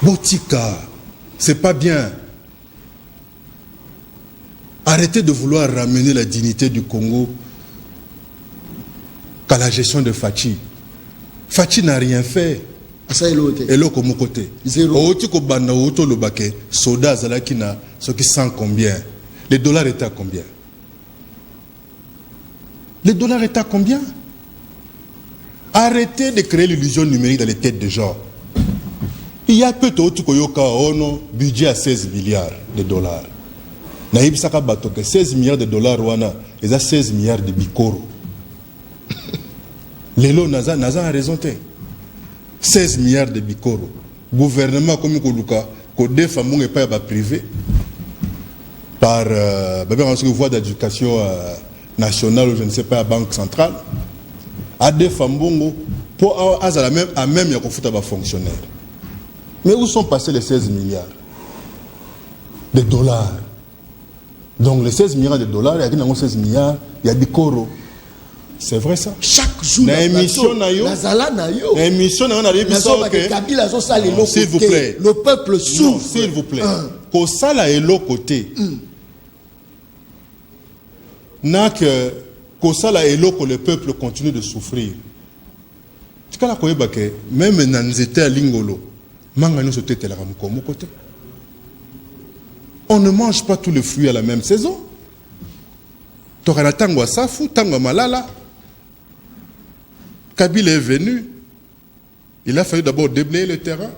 Botika, c'est pas bien. Arrêtez de vouloir ramener la dignité du Congo qu'à la gestion de Fachi. Fachi n'a rien fait. Et là, comme côté. Zéro. Soda Zalakina, ce qui sent combien? Les dollars étaient à combien? Les dollars étaient à combien? Arrêtez de créer l'illusion numérique dans les têtes des gens. Il y a peut-être un budget à 16 milliards de dollars. Naïb Saka Batoke, 16 milliards de dollars, ils ont 16 milliards de bikoro. Lélo Naza a raison. 16 milliards de bikoro. Gouvernement comme Koluka, que des femmes n'ont pas privé par voie d'éducation nationale, ou je ne sais pas, la Banque centrale, à des femmes pour à même un fonctionnaire. Mais où sont passés les 16 milliards de dollars? Donc les 16 milliards de dollars, il y a 16 milliards, il y a des coraux. C'est vrai ça? Chaque jour, l'émission s'il vous plaît. Le peuple souffre. S'il vous plaît. Qu'au sala est l'autre côté. N'a que qu'au sala est l'autre, le peuple continue de souffrir. Même Nanzete à Lingolo, on ne mange pas tous les fruits à la même saison. Torana Tango Safu, Tango Malala. Kabila est venu. Il a fallu d'abord déblayer le terrain,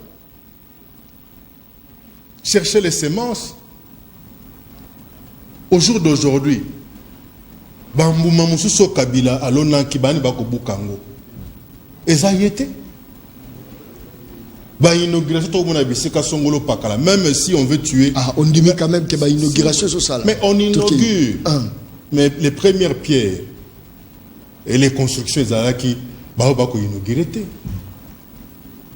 chercher les semences. Au jour d'aujourd'hui, Bambu Mamususo Kabila, Alona Kibani Bakobu Kango. Et ça y était. Même si on veut tuer. Ah, on dit quand même que l'inauguration c'est ça. Mais on inaugure. Mais les premières pierres et les constructions qui sont inaugurées.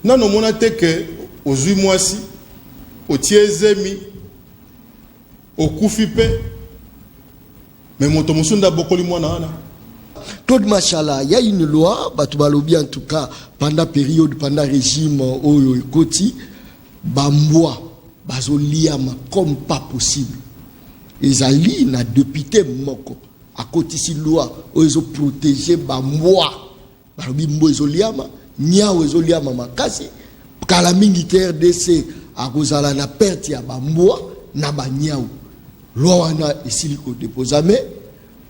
Non, non, on a été que aux 8 mois-ci, au Tiezemi, au Koufipe, mais mon tomusunda beaucoup moins. Claude Machala, il y a une loi, en tout cas, pendant la période, pendant le régime au Koti, Bamboa, Bazoliama, comme pas possible. Ils allaient na député Moko, à côté de la loi, ils ont protégé Bamboa, Bambo Zoliama, Nia Zoliama Makasi, Kalamingi TRDC, à Gozala na perte ya Bamboa, na Banyao. Loi na isiliko déposame.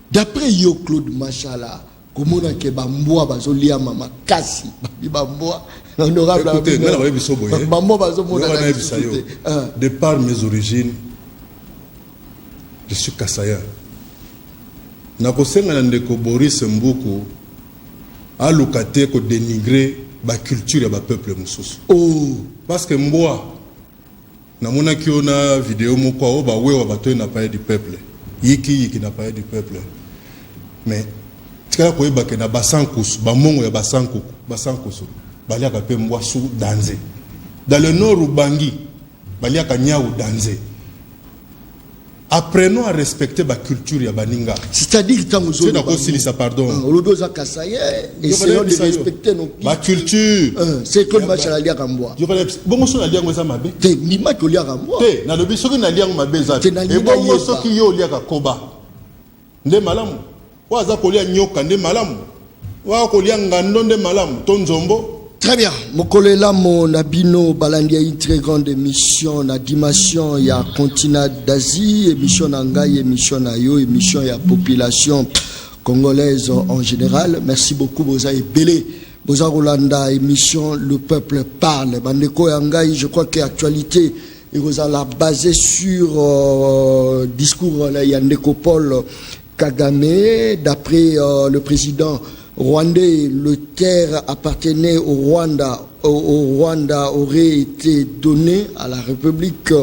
D'après Yo Claude Machala, comment on a que Bamboa bazolia mama kasi, Bamboa honorable. Écoutez, de par mes origines, je suis Kassaya. Nakosenga ndeko Boris Mbuku a lokate ko dénigrer ba culture ya ba peuple mususu. Oh, parce que Mboa na mona ki ona vidéo moko ba wewa bato na parler du peuple. Yiki n'a pas du peuple. Mais tika ko yeba ke na basankusu bamongo ya basankusu balia ka pe Mboasu danze. Dans le nord Ubangi balia ka Nyau danze. Apprenons à respecter la culture ya baninga. C'est-à-dire tant c'est d'accord si ça pardon. Olodoza Kasaye essayons de respecter nos la culture. C'est comme Machala lia kamboa. Bongo so na lia ngweza mabe. Te ni ma ko lia kamboa. Te na lobi soki na lia mabe za. E bongo soki yo lia ka koba. Nde malamu. Wa za ko lia nyoka nde malamu. Wa ko lia ngando nde malamu tonzombo. Très bien. Mokolela mon abino balandia une très grande émission na dimension ya continent d'Asie, émission nangai, émission na yo, émission ya population congolaise en général. Merci beaucoup Boza et Belé. Boza Rolanda émission Le peuple parle. Bandeko yangai, je crois que actualité et Boza la basée sur discours la Yandeko Paul Kagame d'après le président rwandais, le terre appartenait au Rwanda. Au Rwanda aurait été donné à la République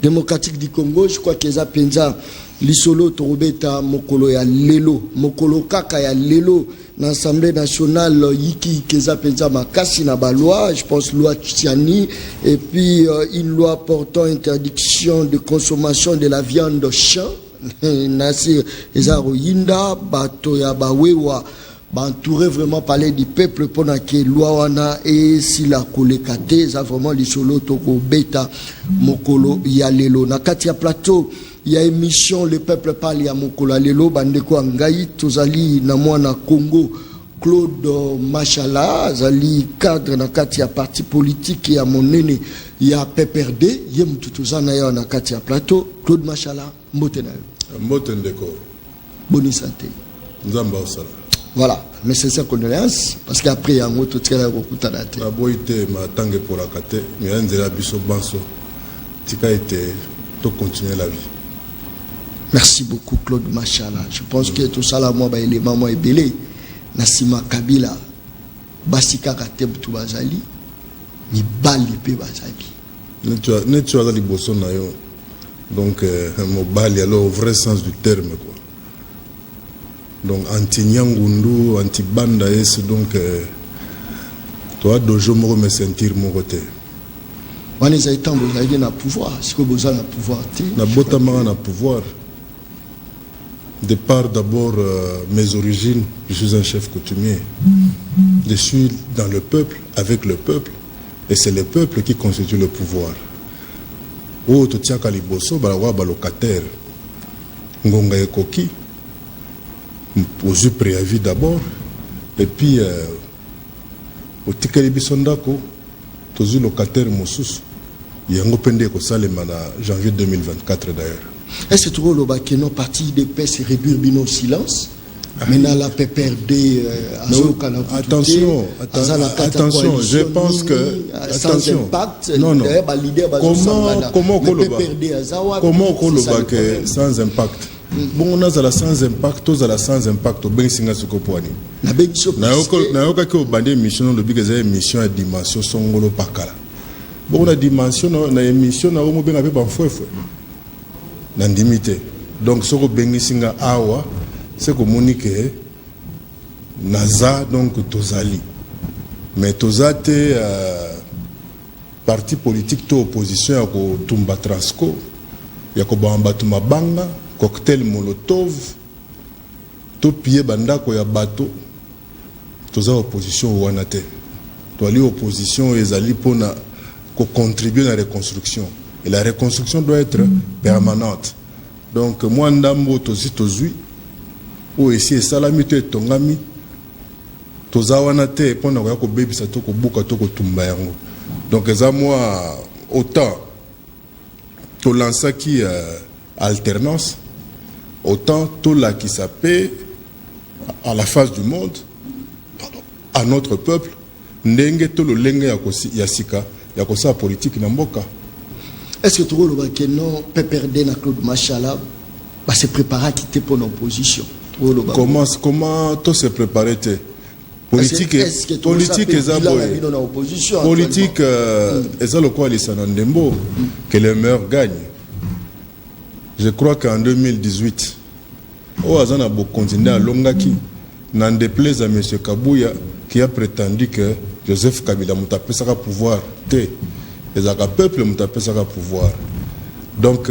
démocratique du Congo. Je crois que ça penza lisolo torobeta mokolo ya lelo, mokolo kaka ya lelo l'Assemblée nationale yiki keza penza makasi na ba loi, je pense loi Tchiani et puis une loi portant interdiction de consommation de la viande chien. Nasir ezaro yinda bato ya bawewa entouré vraiment parler du peuple pour que Luawana et si la kolekate ça vraiment les solo toko beta mokolo ya lelo na katia plateau il y a émission le peuple parle ya mokolo lelo bandeko ngai tozali na mwana Congo Claude Machala zali cadre na katia parti politique ya monene ya PPRD ye mututuzana ya na katia plateau Claude Machala mbote na yo mbote ndeko bonne santé nzamba osala. Voilà, mais c'est sa condoléance parce qu'après il y a un autre qui a beaucoup de temps. La boîte m'a tangé pour la cate, mais un de la biso banso, tika été tout continuer la vie. Merci beaucoup Claude Machala. Je pense que tout ça là moi ba élément moi belé Nasima Kabila basika katem tu bazali ni bali pe bazali. Ne tu as les bossons na yo. Donc mo bali alors au vrai sens du terme quoi. Donc anti-Nyangundu, anti-Banda, donc toi, dojo moi me sentir mon côté. On les a été vous avez un pouvoir, est-ce que vous avez un pouvoir? Na botamara na pouvoir. De par d'abord mes origines, je suis un chef coutumier. Je suis dans le peuple, avec le peuple, et c'est le peuple qui constitue le pouvoir. Oh, tu tiens qu'à liboso, balawa balocataire, ngonga ekoki. Poser préavis d'abord et puis au tikali bisondako tozu locataire mosusu yango pende ko salema na janvier 2024 d'ailleurs. Est-ce que tu le bakeno parti de paix c'est réduire bino silence maintenant la PPRD attention, je pense que sans impact non comment que sans impact. Bon, on a sans impact, tous à la sans impact, au bien singa sukopoani. Na yoka ki obande mission le big mission à dimension songolo pakala. Bon la dimension na émission na omo benga pe banfouefou. Na ndimité. Donc soko bengi singa awa c'est communiquer naza donc tozali. Mais tozate parti politique to opposition ya ko tumba Transco ya ko bamba tumabanga cocktail molotov to pied bandako ya bateau toza opposition wana te to ali opposition ezali pona ko contribuer à la reconstruction et la reconstruction doit être permanente. Donc moi ndambo tozi tozui o esi salami te tongami toza wana te pona ko bebisa to ko buka to ko tumba yango. Donc eza moi autant to lança qui alternance autant tout là qui s'appelle à la face du monde, à notre peuple, ndenge tout le lenge yasika yakosa politique na mboka. Est-ce que tu vois que non PPRD na Claude Machala va se préparer à quitter pour l'opposition? Comment tout se préparer te politique politique eza le quoi les sanandembo que le meilleur gagne. Je crois qu'en 2018, au Azana continuer à Longaki, n'en déplaise à M. Kabouya qui a prétendu que Joseph Kabila Moutapé sera pouvoir. Les peuple Moutapé sera pouvoir. Donc,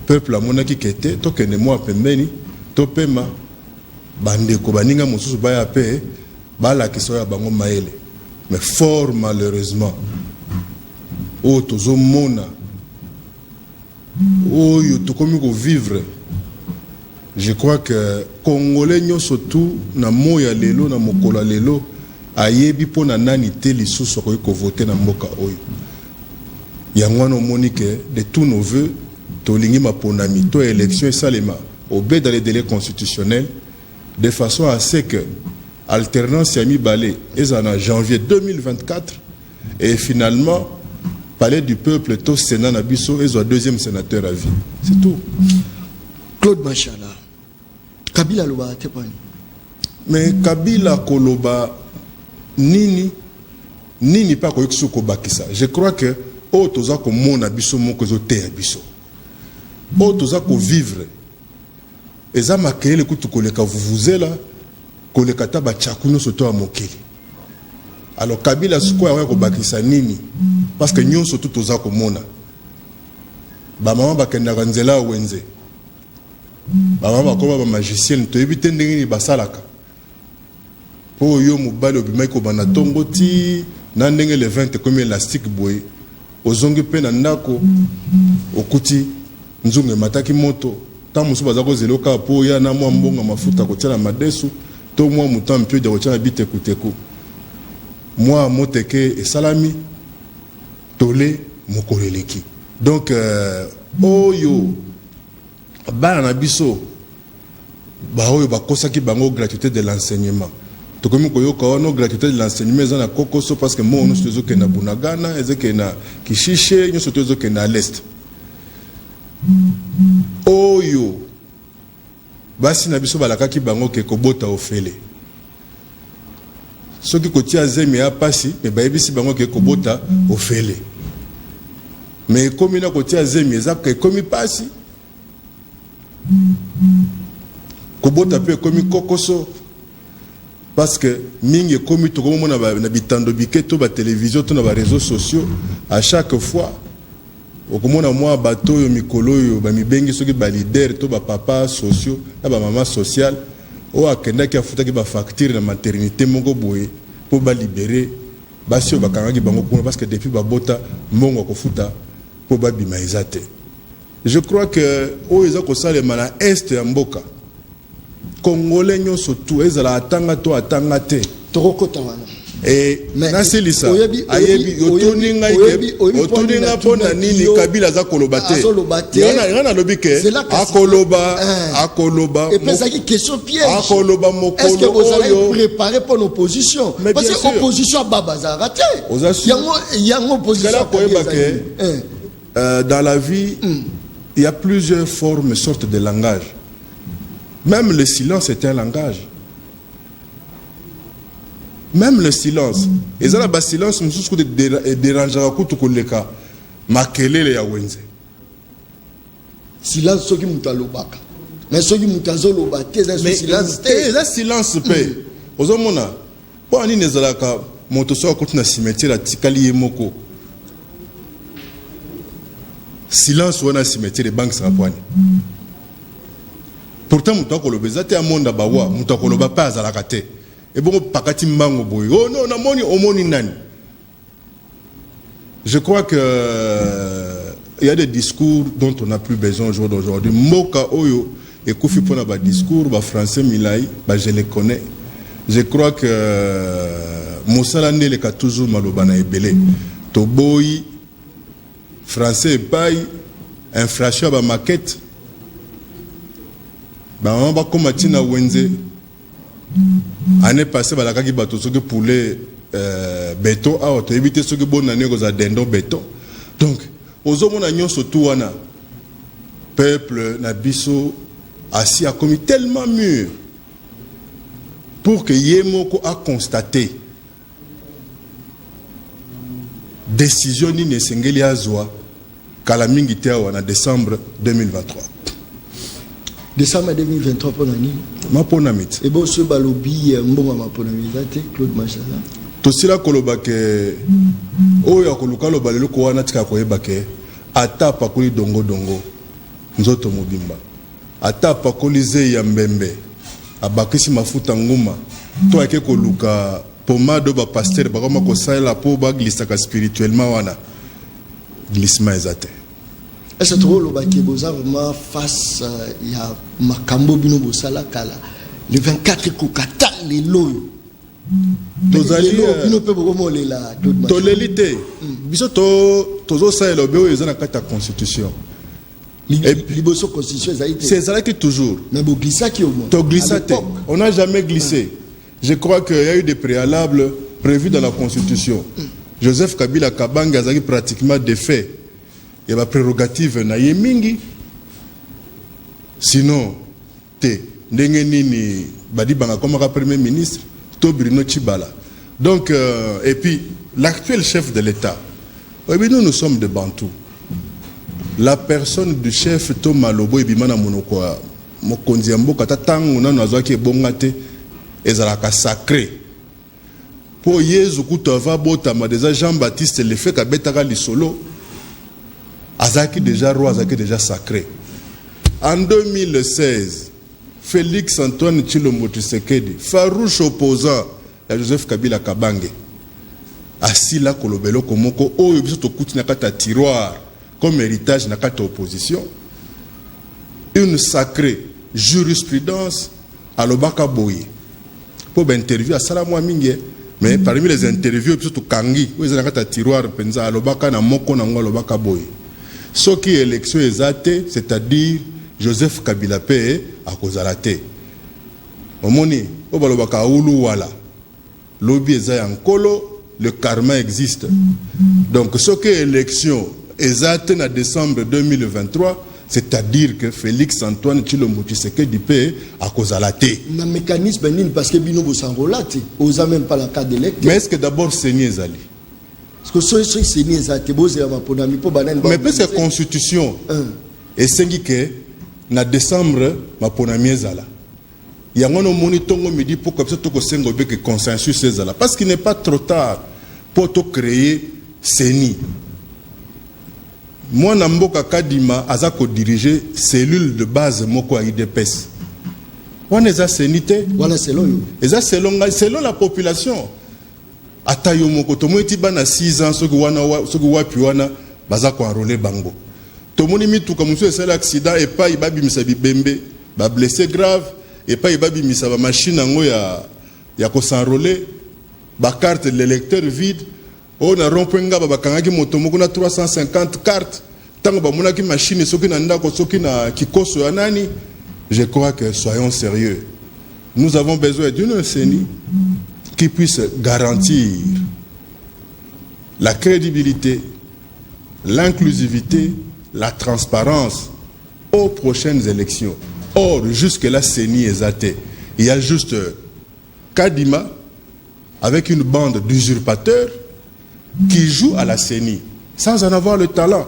peuple à monaki qui était, to kene moi pembeni, to pema, bande ko baninga mosusu baya pe, bala ki soya bango maele. Mais fort malheureusement, o tozo mona. Oh, tu comme vivre. Je crois que Congolais surtout na moya lelo na mokola lelo ayebi pona nani te lisusu ko voter na mboka oyo. Yangwana monique de tous nos vœux tolingi maponami to élection salema obé dans les délais constitutionnels de façon à ce que alternance yami balé en janvier 2024 et finalement Palais du peuple, tout Sénat Nabiso et deuxième sénateur à vie. C'est tout. Claude Machala. Kabila Loba Tepani. Mais Kabila Koloba Nini pas Koyuko Bakisa. Je crois que oh toza ko mona biso moko zo te biso. Oh toza ko vivre. Eza makele kutu koleka vuvuzela koleka taba chakuno soto amokeli. Alors Kabila siko ya ko bakisa nini? Parce que nous sommes tous aux communes. Maman bakenda kanzela wenze. Maman bakoma ba magicien to éviter ndenge ni basalaka. po yo mobali obimaki kobanda tongo ti na ndenge le 20 comme élastique boye ozongi pe na ndako okuti nzungu emataki moto ta mosu baza kozela kaka po ya na mwa mbongo mafuta kotiala madesu to mwa muta mpio dia kotiala bitekuteku mwa moteke esalami tole mokolo eleki. Donc oyo bana na biso ba oyo bakosaki bango gratuité de l'enseignement tokomi koyoka wana gratuité de l'enseignement eza na kokoso parce que mo nyonso tozokende na Bunagana ezokende na Kishishe nyonso tozokende à l'est. Oyo basi na biso balakaki bango ke kobota ofele soki kotia zemi ya pasi me bayebisi bango ke kobota ofele me ekomi na kotia zemi eza ekomi pasi kobota pe ekomi kokoso parce que mingi ekomi tokomona na bitando bike to ba télévision to na ba réseaux sociaux à chaque fois okomona mwa bato yo mikolo yo ba mibengi soki ba leader to ba papa sociaux na ba mama social o akenda ki afutaki ba facture na maternité moko boye po ba libérer basi ba kangaki bango kuna parce que depuis ba bota mbongo kofuta po ba bima ezate. Je crois que o eza ko salema na est ya mboka Congolais nyonso tout ezala atanga to atanga te tokokota wana et nasilisa ayebi otoninga pona nini Kabila za koloba te yana lobike akoloba et puis ça qui question piège akoloba mokolo est-ce que vous allez préparer pour l'opposition parce que opposition baba za raté yango opposition dans la vie il y a plusieurs formes sortes de langage. Même le silence est un langage. Même le silence. Et ça, le silence, nous dérangeons beaucoup de leka. Makelele ya wenze. Silence, ce qui m'a lobaka. Mais ce qui m'a lobaka, c'est silence. C'est silence paix. Aux hommes, on a. Pour aller dans la motoso à côté de cimetière, la tikali moko. Silence ou un cimetière, les banques sera poignée. Pourtant, mutakoloba zate amonda bawa, mutakoloba pas à la kate. Et bon, pakati mbango boy. Oh non, na moni omoni nani. Je crois que il y a des discours dont on n'a plus besoin aujourd'hui. Moka oyo et Koufi pona ba discours ba français milai, ba je les connais. Je crois que Moussala Ndele ka toujours maloba na ebele. To boy français paye infraction ba maquette. On va commencer à Wenze. Année passée, la kaki bateau sur poulet béton. Ah, tu éviter ce que bon année aux adendons béton. Donc, aux hommes on a surtout un peuple nabiso assis a commis tellement mûr pour que Yemoko a constaté décision ni nesengeli azwa kalamingi tewa en décembre 2023. Décembre 2023 pour l'année. Ma ponamit. Et bon, ce balobi, mbonga ma ponamit, Claude Machala. Tosila kolobake, oya koluka lo balelo ko wana tika koyebake, ata pakoli dongo dongo, nzoto mobimba. Ata pakoli ze ya mbembe, abakisi mafuta nguma, to ake koluka pomade ba pasteur ba koma ko sala po ba glisaka spirituellement wana. Glissement ezate. Est-ce que tu as vraiment face à Makambo Bino Bosala Kala le 24 Kokata les lots. Tolélité. Biso tozo sa elobeo ezana kata constitution. Liboso constitution c'est ça qui toujours. Mais vous glissez qui au moins. To glissate. On n'a jamais glissé. Je crois qu'il y a eu des préalables prévus dans la constitution. Joseph Kabila Kabanga a pratiquement des faits. Il y a ma prérogative na yemingi. Sinon, te ndenge nini badi banga comme premier ministre, to Bruno Tshibala. Donc et puis l'actuel chef de l'État. Oui, nous sommes de Bantou. La personne du chef Thomas Lobo ebimana monoko mokonzi ya mboka tatango na nazwaki bongate ezalaka sacré. Po Yezu kutova botama déjà Jean-Baptiste le fait kabetaka lisolo. Azaki déjà roi, Azaki déjà sacré. En 2016, Félix Antoine Tshilombo Tshisekedi, farouche opposant ya Joseph Kabila Kabange asila kolobelo komoko oyo biso tokuti na kata tiroir comme héritage na kata opposition une sacrée jurisprudence à l'obaka boye pour interview à salamwa mingi mais parmi les interviews biso to kangi oyo na kata tiroir penza alobaka na moko na ngo alobaka boye soki élection ezate c'est-à-dire Joseph Kabila pe akozala te omoni obalobaka ulu wala lobby eza ya nkolo le karma existe donc ce que élection exacte en décembre 2023 c'est-à-dire que Félix Antoine Tshilombo Tshisekedi pe akozala te na mécanisme nini parce que bino bosangola te oza même pas la carte d'électeur mais est-ce que d'abord Seni ezali parce que ce Seni ezate bozela maponami po banani mais parce que constitution esengi ke na décembre maponami ezala yango no moni tongo midi pour que to ko sengo be que consensus ezala parce qu'il n'est pas trop tard pour to créer Seni moi na mboka Kadima aza ko diriger cellule de base moko à IDPS wana eza Seni te voilà selon yo eza selon la population atayo moko to moiti bana 6 ans soki wapi wana baza ko enrôler bango to moni mituka muso esala accident et pas ibabimisa bibembe ba blessé grave et pas ibabimisa ba machine ngo ya ko s'enrôler ba carte de l'électeur vide on a rompu nga ba kangaki moto moko na 350 cartes tango ba monaki machine soki na ndako soki na kikoso ya nani je crois que soyons sérieux nous avons besoin d'une CENI qui puisse garantir la crédibilité, l'inclusivité, la transparence aux prochaines élections. Or, jusque-là, CENI est athée. Il y a juste Kadima avec une bande d'usurpateurs qui jouent à la CENI sans en avoir le talent.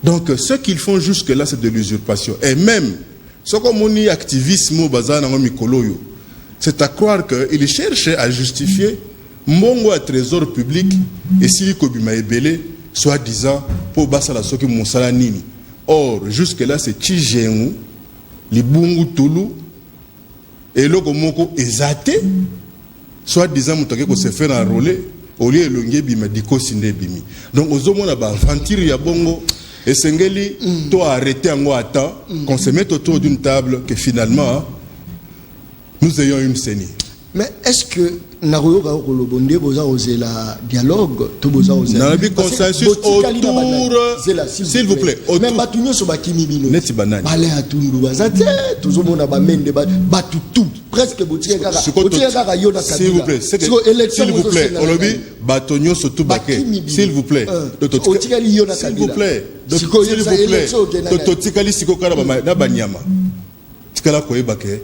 Donc, ce qu'ils font jusque-là, c'est de l'usurpation. Et même, ce qu'on dit activisme, c'est à croire qu'ils cherchent à justifier Mongo à trésor public et s'il kobima ebele, soi-disant, pour basa la soki monsala nini. Or, jusque-là, c'est Tchijengu, Libungu Toulou, et l'oko moko ezate, soi-disant, moutake ko se faire enrôler, au lieu de l'ongé bima diko sinde bimi. Donc, aux hommes, on a aventure ya bongo, et Sengeli, toi arrêter en moi à temps, qu'on se mette autour d'une table, que finalement, nous ayons une CENI. Mais est-ce que Naroyo Kolobonde boza osé la dialogue tout boza osé na bi consensus autour s'il vous plaît mais batunyo so bakimi bino neti banani bale atundu bazate tuzomona ba mende batutu presque botie kaka yona kabila s'il vous plaît s'il vous plaît olobi batonyo so tout baké s'il vous plaît s'il vous plaît totikali siko kala na banyama tikala koyeba ke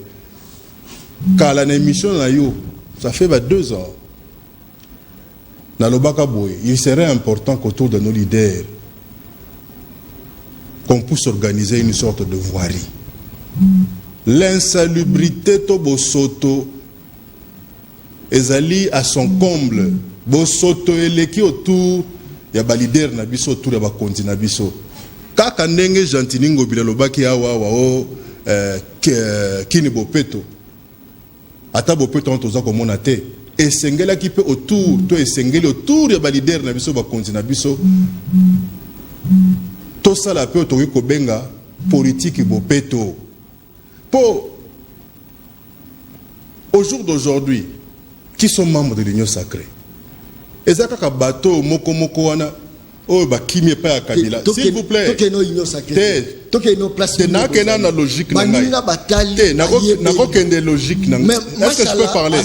kala na émission na yo ça fait 2 ans. Il serait important qu'autour de nos leaders, qu'on puisse organiser une sorte de voirie. L'insalubrité de Bosoto est à son comble. Bosoto est qui autour, il y a des leaders autour de la continent. Kaka ndenge jantiningo bilalobaki awa kini bopeto. Ata bopeto ontoza komona te esengela ki pe autour to esengeli autour ya ba leader na biso ba konzi na biso to sala pe to ko benga politique bopeto pour au jour d'aujourd'hui qui sont membres de l'Union sacrée ezaka ka bato moko wana o ba kimi pa ya Kabila s'il vous plaît tokeno Union sacrée tokeno place na kena na logique na ngai na ko kende logique na ngai est-ce que je peux parler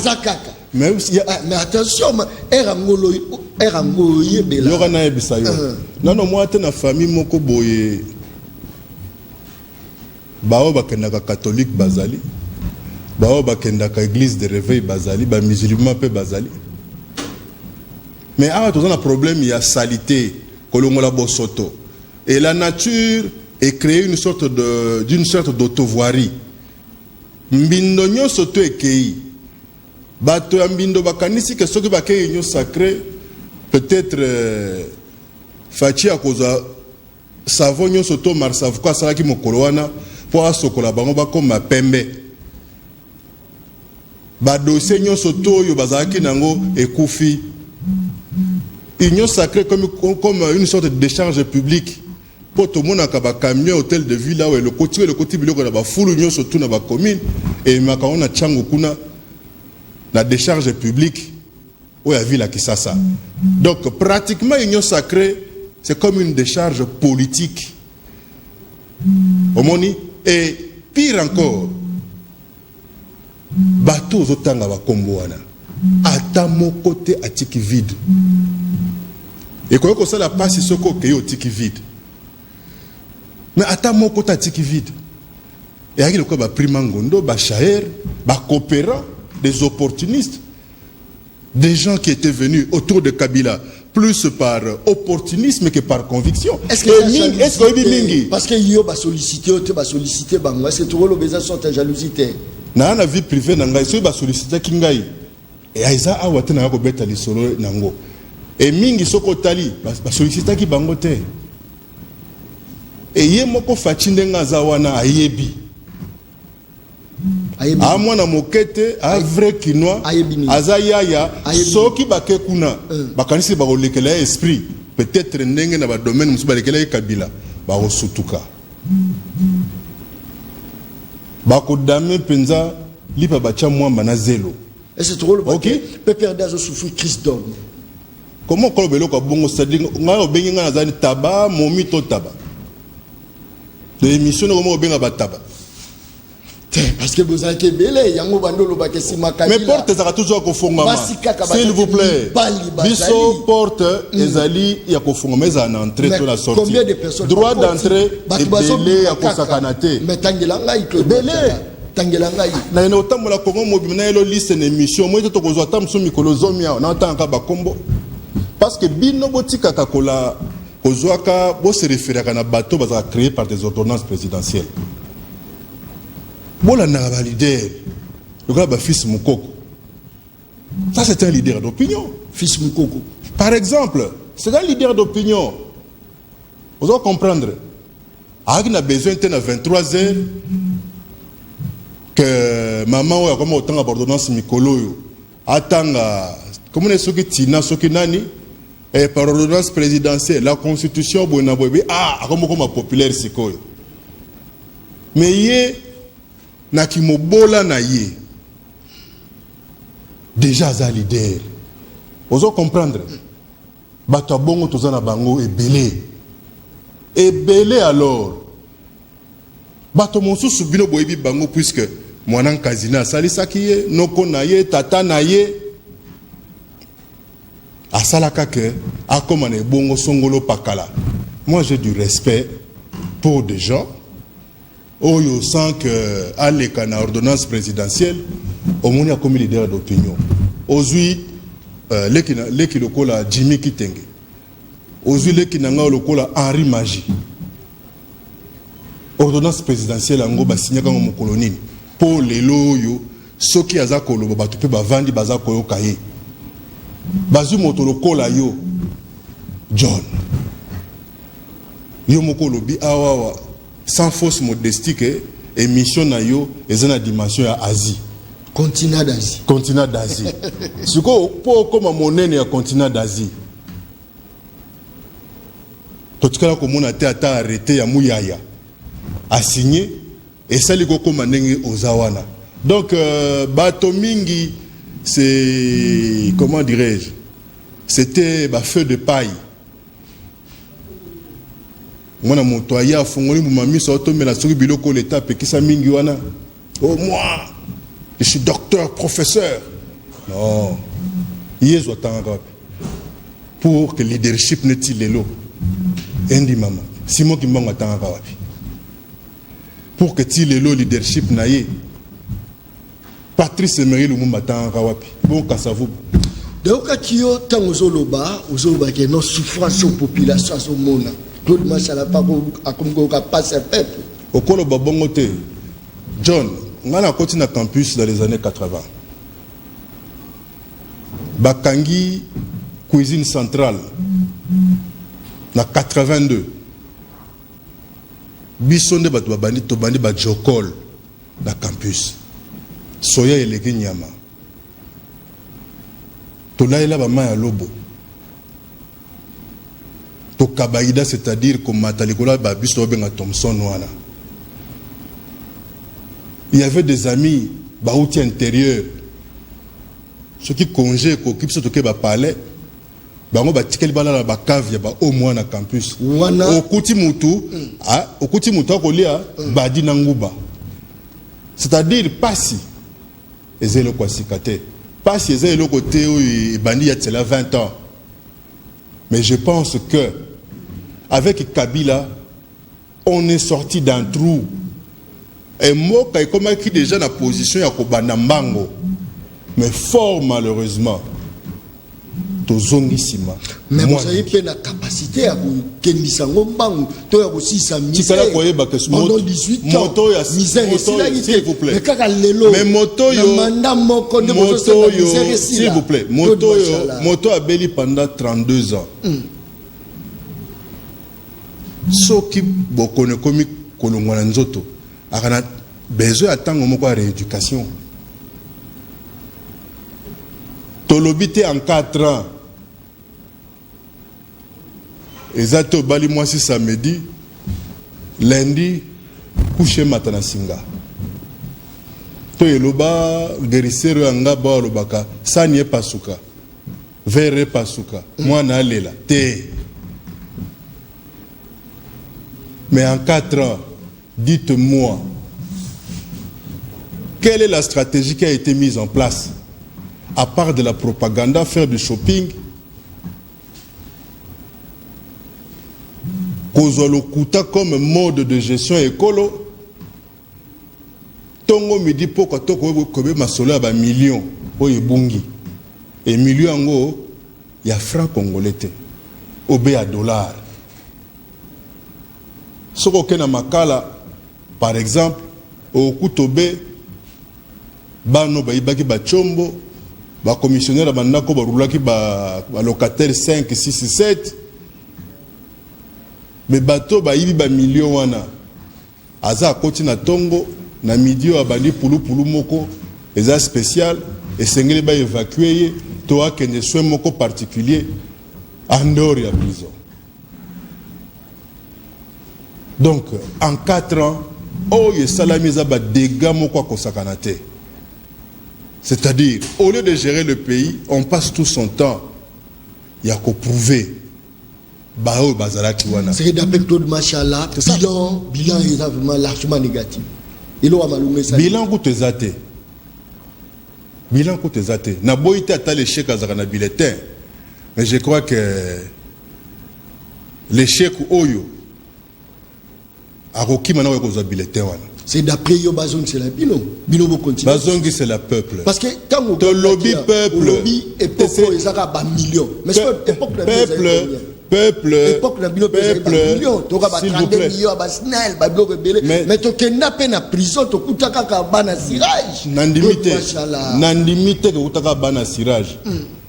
mais attention erangolo yebela yora na ebisa yo nano moi te na famille moko boye bao bakendaka catholique bazali bao bakendaka église de réveil bazali ba musulman pe bazali mais awa toza na problème il y a salité kolongola bosoto et la nature est créée d'une sorte d'autovoirie mbindo nyonso to ekei bato ya mbindo bakanisi ke soki bakei union sacrée peut-être fachi akoza savon nyonso to marsavuko asalaki mokolo wana po asokola bango bakoma pembe ba dossier nyonso toyo bazalaki nango ekufi. Union sacrée comme une sorte de décharge publique. Pour tout le monde a un camion hôtel de ville là où le côté biloko na ba fulu union surtout na ba commune et makaona chango kuna la décharge publique où la ville à Kisasa. Donc pratiquement union sacrée c'est comme une décharge politique. Omoni et pire encore bateau zotanga ba kombo wana ata mon côté atiki vide. Et quand ça la passe soko ke yo tiki vide. Mais ata mon côté atiki vide. Et avec le quoi ba primangondo, ba chaer, ba coopérants, des opportunistes, des gens qui étaient venus autour de Kabila plus par opportunisme que par conviction. Est-ce que mingi parce que yo ba solliciter bango, est-ce que tout le besoin sont en jalousie? Na na vie privée na ngai so ba solliciter kingai. Et aiza awate na ko beta li solo nango. Et mingi soko tali ba solliciter ki bango te. Et ye moko fachinde ngaza wana ayebi. A mwana mokete a vrai kinois aza yaya soki bake kuna bakanisi ba kolekela esprit peut-être ndenge na ba domaine musu ba lekela Kabila ba kosutuka ba kodame penza lipa bacha mwamba na zelo. Et c'est trop le OK Pépère Dazo souffrir crise d'homme. Comment ko belo ko bongo c'est-à-dire nga obengi nga nazani taba momi to taba de émission no mo benga ba taba. Parce que vous avez belé yango bandolo ba kesima Kabila. Mais porte ça toujours ko fongama. S'il vous plaît. Biso porte ezali ya ko fongama za na entrée to la sortie. Combien de personnes droit d'entrée et belé ya ko sakanate. Mais tangelanga iko belé. Tangelanga iko. Na ino tamola kongo mobi na elo liste na émission moi to ko zo tamso mikolo zomia na tanga ba kombo. Parce que bino botika kakola kozwaka bo se référer na bateau bazaka créé par des ordonnances présidentielles. Bon, là, un leader, le gars, fils Moukoko. Ça, c'est un leader d'opinion. Fils Moukoko. Par exemple, c'est un leader d'opinion. Vous allez comprendre. Il a besoin de 23 heures que maman a comme autant d'ordonnance Mikolo. Attends, comment est-ce que Tina, ce qui nani, et par ordonnance présidentielle, la constitution, comme populaire, c'est quoi. Mais il na kimobola na ye déjà za leader ozo comprendre bato bongo tozana bango ebele alors bato mosusu bino boyebi bango puisque mwana kazina salisaki ye noko na ye tata na ye asalaka ke akoma na bongo songolo pakala. Moi j'ai du respect pour des gens Oyo sent que à l'écana ordonnance présidentielle, au moins il y a comme leader d'opinion. Aujourd'hui, l'équipe lokola Jimmy Kitenge. Aujourd'hui, l'équipe nanga lokola Henri Magie. Ordonnance présidentielle en gros signé comme mon colonie. Pour les loyaux, ceux qui aza kolo ba tupe ba vandi baza koyo kaye. Bazu moto lokola yo John. Yo mokolo bi awawa. Sans fausse modestie, émission na yo est une dimension à Asie. Continent d'Asie. Continent d'Asie. Ce qu'on peut comme monnaie est continent d'Asie. Tout ce qu'on a été arrêté à Mouyaya, a signé et ça les comme Ozawana. Donc Batomingi, c'est comment dirais-je, c'était feu de paille. Moi, mon toya, fongoli, mami, sorto, mais la souris biloko, l'état, pekisa mingi wana. Oh, moi, je suis docteur, professeur. Non. Yezo tanga. Pour que le leadership ne tire l'eau. Endi mama. Simon qui m'a tanga. Pour que tire l'eau, leadership naye. Patrice Emery, le m'a tanga. Bon, kassavou. Donc, Kyo, tant aux Oloba, qui est nos souffrances aux populations, au monde. Tout le monde n'a pas passé peuple. Au Kolo Babongote, John, on a continué à campus dans les années 80. Bakangi, cuisine centrale, en 82. Bissonde Batouabani, Tobani Badjokol, dans campus. Soya et les Nyama. tolaela bama ya lobo to kabaïda, c'est-à-dire comme Matalikola Babisto Benga Thompson wana. Il y avait des amis baouti intérieur ceux qui congé ko kipso to ke ba palais bango ba tikeli bala ba cave ba au moins na campus okuti mutu akolia badi na nguba, c'est-à-dire pasi ezelo kwa sikate pasi ezelo côté où bandi ya tsela 20 ans. Mais je pense que avec Kabila on est sorti d'un trou. Et moi quand comme qui déjà na position ya ko banambango, mais fort malheureusement tozongisima. Mais vous avez pas la capacité à vous kendisango mbangu to ya kosisa misère pendant 18 ans misère s'il vous plaît. Mais moto s'il vous plaît, moto a béli pendant 32 ans. Soki bokone komi kolongwana nzoto akana besoin attendre moko ya rééducation. Tolobité en 4 ans. Exacto bali moi si samedi, lundi coucher matana singa. To yeloba guérisseur anga ba lobaka sanye pasuka. Verre pasuka. Moi na lela te. Mais en 4 ans, dites-moi, quelle est la stratégie qui a été mise en place? À part de la propagande, faire du shopping, Kozolokuta comme mode de gestion écolo, Tongo midi poko toko kobe masolo ba millions oye bungi et millions ngo ya franc congolais obé à dollar. Soko kena makala par exemple au kutobe bano ba ibaki ba chombo ba commissionnaire ba ndako ba rulaki ba locataire 5 6 7 mais bateau ba yibi ba millions wana aza koti na tongo na midi abandi pulu moko eza spécial et sengeli ba évacuer to akende soin moko particulier en dehors ya prison. Donc en 4 ans oye salamiza ba dégâts moko ko sakanate. C'est-à-dire au lieu de gérer le pays, on passe tout son temps il y a qu'au prouver. C'est d'après Claude Machala, bilan est vraiment largement négatif. Bilan coûte zate. Bilan coûte zate. Na boite ata l'échec à na bulletin. Mais je crois que l'échec oyo a roki mana ko za bulletin wana. C'est d'après yo bazong c'est la bilan. Bilan vous continue. Bazongi c'est la peuple. Parce que quand vous lobby peuple, lobby époque ils a ba millions. Mais c'est époque peuple, époque la bilo millions, to ka ba 32 millions ba snel ba bloc belé. Mais to kidnapper na prison to kutaka ka bana sirage. Nandimité que kutaka bana sirage.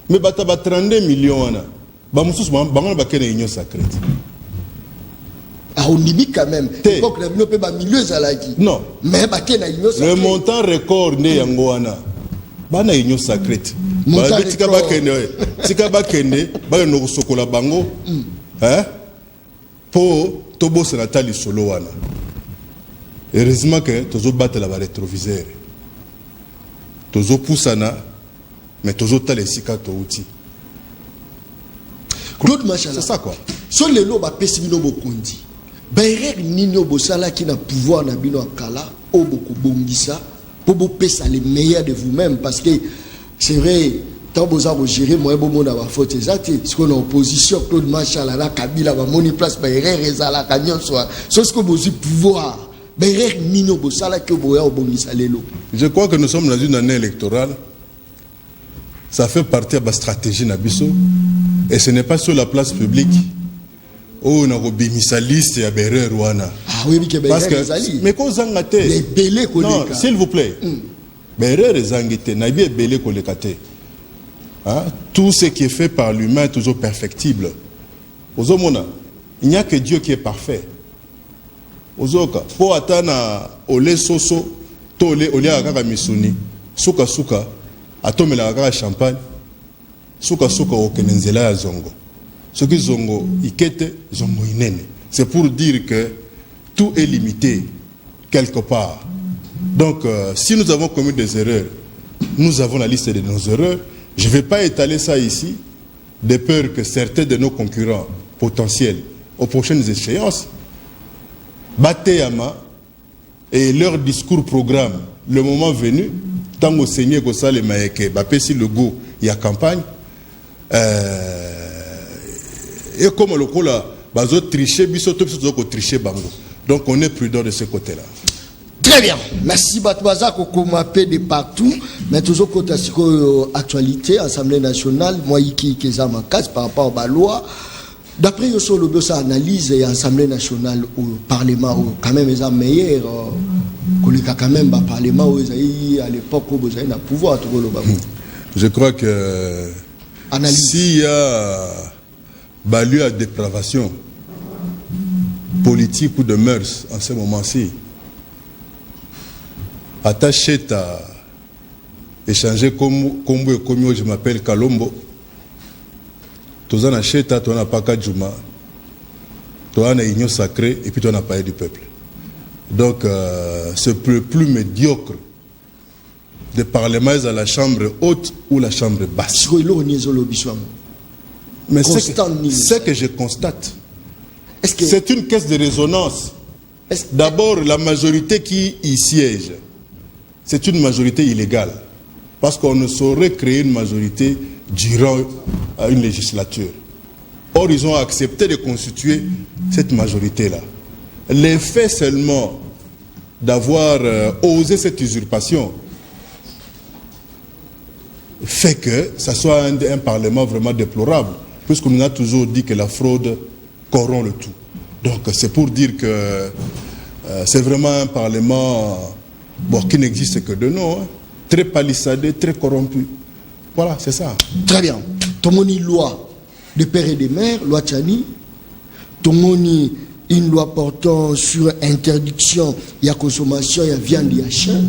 Mais bata ba 32 millions wana. Ba mususu bango ba kene union sacrée. Ah, on dit quand même. Époque la bilo pe ba millions zalaki. Non. Mais ba kene union sacrée. Le montant record né yango wana. Bana union sacrée. Tika bakende ba no sokola bango po tobo senatali solo wana. Heureusement que tozo battre la rétroviseur. Tozo poussana mais tozo tale sika to outi. Claude Machala. C'est ça quoi. Sur les lots ba pesibino bokondi. Baerek nino bosala qui na pouvoir na bino akala o boko bongisa pour vous pesa les meilleurs de vous-même parce que c'est vrai. Tant que vous avez géré, moi, je vais vous faute exacte. Si on est en opposition, Claude Machala, la Kabila, va monter place, bah, Reza, la Canyon, soit. Sauf que vous avez pouvoir. Bah, Nino, vous savez que vous avez bon salelo. Je crois que nous sommes dans une année électorale. Ça fait partie de la stratégie Nabiso. Et ce n'est pas sur la place publique. Oh, on a une liste et Bérer Rwanda. Ah oui, mais parce que. Mais quand vous avez les belés qu'on non, s'il vous plaît. Bérer les angité. Nabi est belé qu'on les kate. Tout ce qui est fait par l'humain est toujours perfectible. Il n'y a que Dieu qui est parfait. Pour atteindre ole soso, tole ole akaka misuni, suka suka, atome la akaka champagne. suka okenenzela ya zongo. Ce qui zongo ikete, zongo inene. C'est pour dire que tout est limité quelque part. Donc, si nous avons commis des erreurs, nous avons la liste de nos erreurs. Je ne vais pas étaler ça ici, de peur que certains de nos concurrents potentiels aux prochaines échéances Bateyama et leur discours programme, le moment venu, tant au Seigneur que ça les maïke, si le goût, il y a campagne. Et comme le coup là, bazo tricher, bisoto tricher bango. Donc on est prudent de ce côté-là. Très bien. Merci Batouaza Kokomape de partout. Mais toujours côté actualité, Assemblée nationale, moi qui ma casse par rapport à la loi. D'après Yosso Lobio, ça analyse et l'Assemblée nationale au Parlement, quand même, ils ont meilleur. Quand même, le Parlement, à l'époque, ils ont le pouvoir. Je crois que s'il y a lieu à dépravation politique ou de mœurs en ce moment-ci, attaché à échanger comme je m'appelle Kalombo, tu as Cheta, tu as Paka Djouma, tu as une union sacrée et puis tu as parlé du peuple. Donc, ce plus médiocre de parlement à la chambre haute ou la chambre basse. Mais c'est que je constate. C'est une caisse de résonance. D'abord, la majorité qui y siège, c'est une majorité illégale. Parce qu'on ne saurait créer une majorité durant une législature. Or, ils ont accepté de constituer cette majorité-là. L'effet seulement d'avoir osé cette usurpation fait que ça soit un parlement vraiment déplorable, puisqu'on nous a toujours dit que la fraude corrompt le tout. Donc, c'est pour dire que c'est vraiment un parlement qui n'existe que de nom, hein, très palissadé, très corrompu. Voilà, c'est ça. Très bien. Tomoni loi de père et de mère, loi Tchani. Tomoni une loi portant sur interdiction de la consommation de viande et de chien.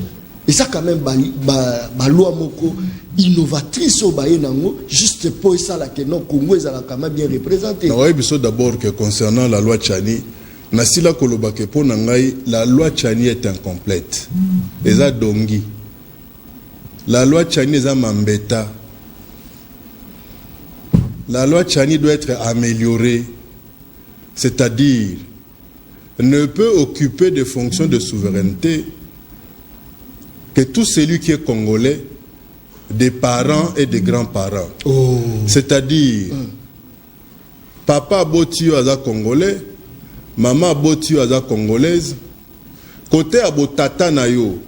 Et ça, quand même, la loi moko innovatrice au Bayenango, juste pour ça, que non, Congo est quand même bien représenté. Oui, d'abord que concernant la loi Tchani, Nasila Kolobake pour Nangai, la loi Tchani est incomplète. Et ça, Dongi. La loi Tchani est Mambeta. La loi Tchani doit être améliorée, c'est-à-dire ne peut occuper des fonctions de souveraineté que tout celui qui est congolais, des parents et des grands-parents. Oh. C'est-à-dire, papa Botio aza congolais, maman Botio aza congolaise, côté abo tata na yo,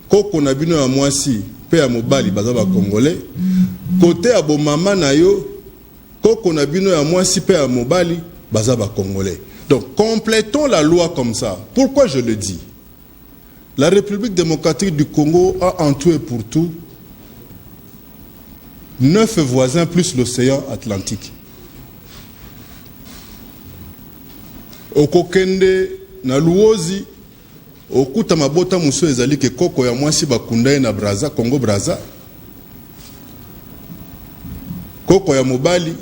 koko na bino ya mwasi, pe ya mobali baza ba congolais, côté abo mama na yo, koko na bino ya mwasi pe ya mobali baza ba congolais. Donc complétons la loi comme ça. Pourquoi je le dis? La République démocratique du Congo a en tout et pour tout 9 voisins plus l'océan Atlantique. Okokende na luozi okuta mabota muso ezali ke koko ya mwasi bakunda na Braza, Congo Braza. Koko ya mobali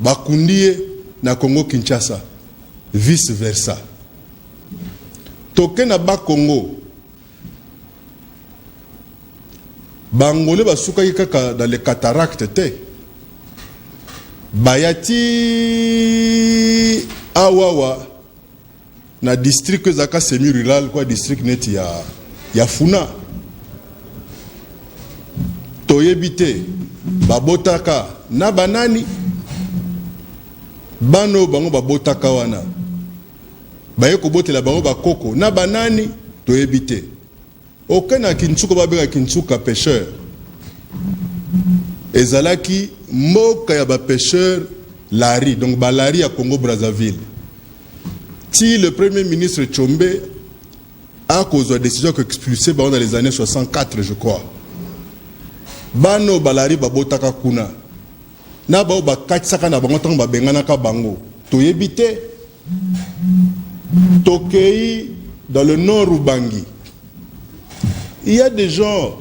bakundie na Congo Kinshasa, vice versa. Toke na ba Congo bangole basuka kaka dans les cataractes te bayati awawa na district zaka semi rural quoi district net ya Funa toyebite babotaka na banani bano bango babotaka wana baye kobotela bango bakoko na banani toyebite okena Kinchuka babeka Kinchuka pêcheur ezalaki mboka ya ba pêcheur Lari, donc Balari à Congo Brazzaville. Si le premier ministre Tchombe a causé la décision qu'expulsé dans les années 64 je crois. Bano Balari babotaka kuna na bao bakatsaka na bango tango babengana ka bango toyebite Tokei dans le nord Ubangi. Il y a des gens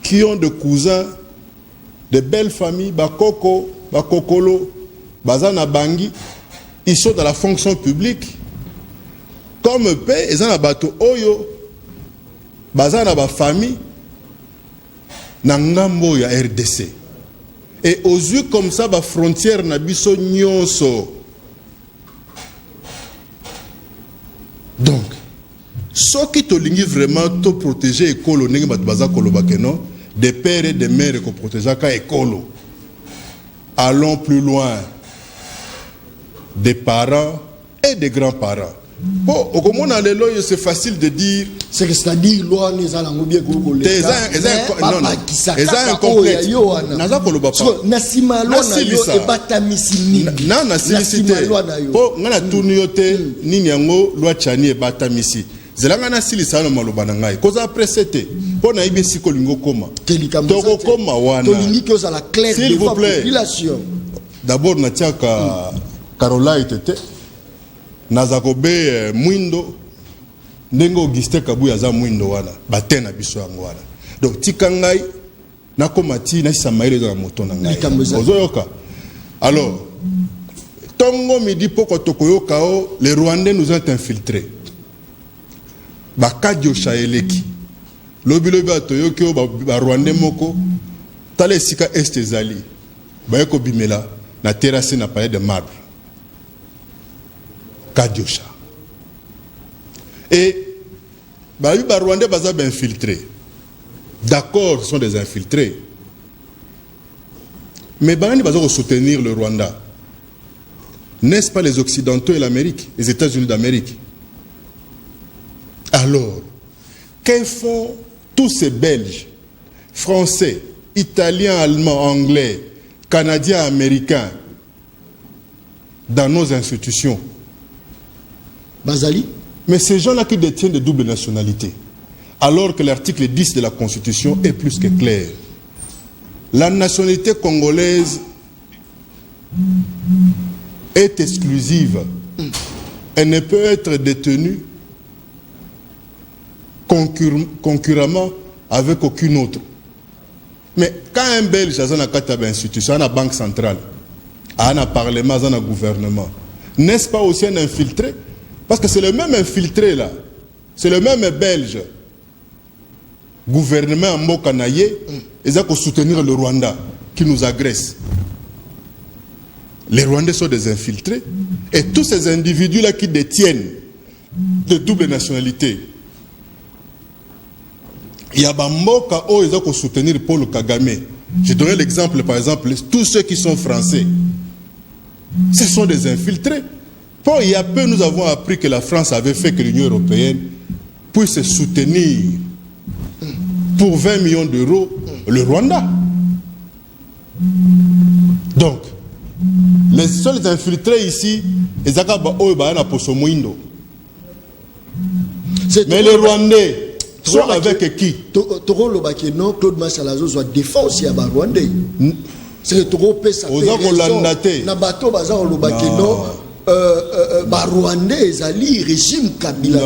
qui ont des cousins de belles familles, bakoko, bakokolo, bazana bangi, ils sont dans la fonction publique. Comme paix, ils ont un bateau oyo, bazana ba famille, nangambo ya RDC. Et aux yeux comme ça, ba frontière na biso nyonso. Donc, ce qui te lingi vraiment te protéger écolo, n'est pas baza kolobakeno, des pères et des mères qui protègent ka écolo. Allons plus loin. Des parents et des grands-parents. Bon, au moment où c'est facile de dire. C'est-à-dire, loi n'est pas bien que vous les zelanga na silisa na maloba na ngai koza presete po na ibe sikolingo koma toko koma wana tolingi za la claire de la population. D'abord na tiaka Caroline tete nazakobe mwindo ndengo Auguste Kabuya za mwindo wana batena biso yango wana donc tika ngai na komati na samaile za moto na ngai ozoyoka. Alors tongo midi poko tokoyoka o les Rwandais nous ont infiltrés. Bakadio Shaeleki lobi atoyoki o ba Rwandais moko tala esika est ezali bayeko bimela na terrasse na palais de marbre Kadiosha et ba Rwandais baza infiltrés. D'accord, ce sont des infiltrés, mais bani baza soutenir le Rwanda. N'est-ce pas les Occidentaux et l'Amérique, les États-Unis d'Amérique? Alors, que font tous ces Belges, Français, Italiens, Allemands, Anglais, Canadiens, Américains dans nos institutions? Bazali? Mais ces gens-là qui détiennent de double nationalité, alors que l'article 10 de la Constitution est plus que clair. La nationalité congolaise est exclusive. Elle ne peut être détenue concurremment avec aucune autre. Mais quand un Belge a une institution, une banque centrale, un parlement, un gouvernement, n'est-ce pas aussi un infiltré? Parce que c'est le même infiltré là, c'est le même Belge, gouvernement Mokanaye, ils ont soutenir le Rwanda qui nous agresse. Les Rwandais sont des infiltrés et tous ces individus-là qui détiennent de double nationalité. Il y a Bamboka où ils ont soutenir Paul Kagame. Je donnerai l'exemple, par exemple, tous ceux qui sont français. Ce sont des infiltrés. Pour il y a peu, nous avons appris que la France avait fait que l'Union européenne puisse soutenir pour 20 millions d'euros le Rwanda. Donc, les seuls infiltrés ici, ils ont mais les Rwandais sont avec qui? Claude Massalazo soit défend aussi à Rwandais. C'est le trop pesa. Na bateau baza au Lobakeno. Rwandais ezali régime Kabila.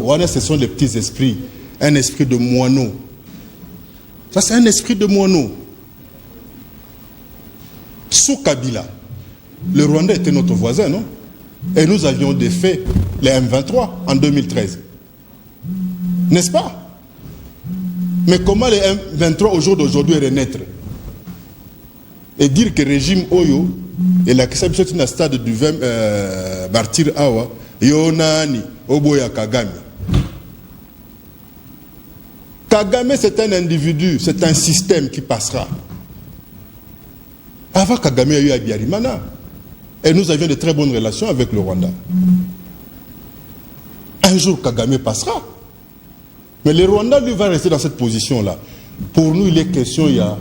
Rwandais, ce sont des petits esprits. Un esprit de moineau. Ça, c'est un esprit de moineau. Sous Kabila, le Rwanda était notre voisin, non? Et nous avions défait les M23 en 2013. N'est-ce pas? Mais comment les M23 au jour d'aujourd'hui renaître? Et dire que le régime Oyo et la question est un stade du 20 martyr Awa, Yonani, Oboya Kagame. Kagame, c'est un individu, c'est un système qui passera. Avant Kagame, il y a eu Abiyarimana. Et nous avions de très bonnes relations avec le Rwanda. Un jour, Kagame passera. Mais le Rwanda, lui, va rester dans cette position-là. Pour nous, il est question, il y a...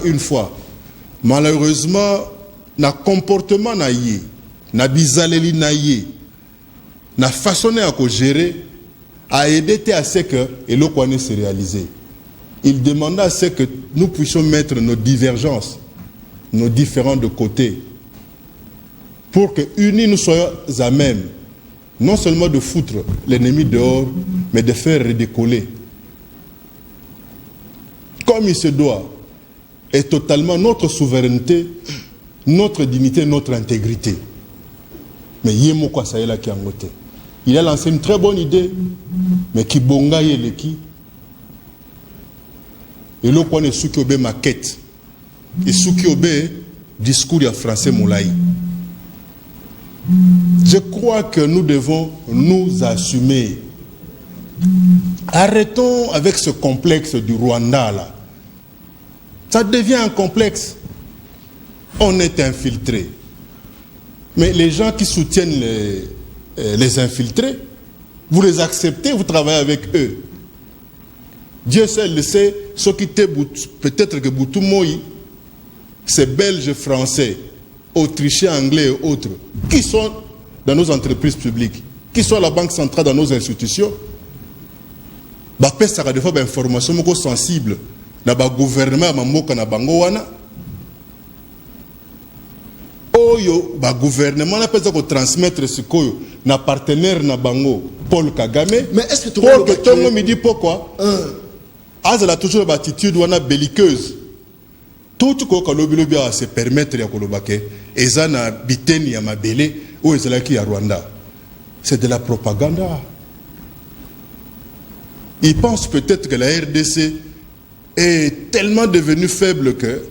Une fois. Malheureusement, na comportement na yé, na bizaleli na yé, na façonné à gérer, a aidé à ce que l'Okwane se réalise. Il demanda à ce que nous puissions mettre nos divergences, nos différends de côté, pour que unis nous soyons à même, non seulement de foutre l'ennemi dehors, mais de faire redécoller. comme il se doit, est totalement notre souveraineté, notre dignité, notre intégrité. Mais Yemoko Saïla qui a voté. Il a lancé une très bonne idée, mais qui bonga yeleki. Et là, on est sous qui obé maquette. Et sous qui obé discours à français moulaï. Je crois que nous devons nous assumer. Arrêtons avec ce complexe du Rwanda là. Ça devient un complexe. On est infiltré. Mais les gens qui soutiennent les infiltrés, vous les acceptez, vous travaillez avec eux. Dieu seul le sait, ceux qui étaient peut-être que Boutou-Moï, c'est belges, français, autrichiens, anglais et autres, qui sont dans nos entreprises publiques, qui sont à la Banque centrale, dans nos institutions. Bah, ça a des fois des informations sensibles dans le gouvernement, dans le Bangowana. Oyo, le gouvernement n'a pas besoin de transmettre ce que na partenaire na bango Paul Kagame. Mais est-ce que tout le monde me dit pourquoi? Elle a toujours une attitude belliqueuse. Tout ce que le a se permettre ya kolobake eza na biteni ya mabele ou ezalaki ya Rwanda. C'est de la propagande. Ils pensent peut-être que la RDC est tellement devenue faible que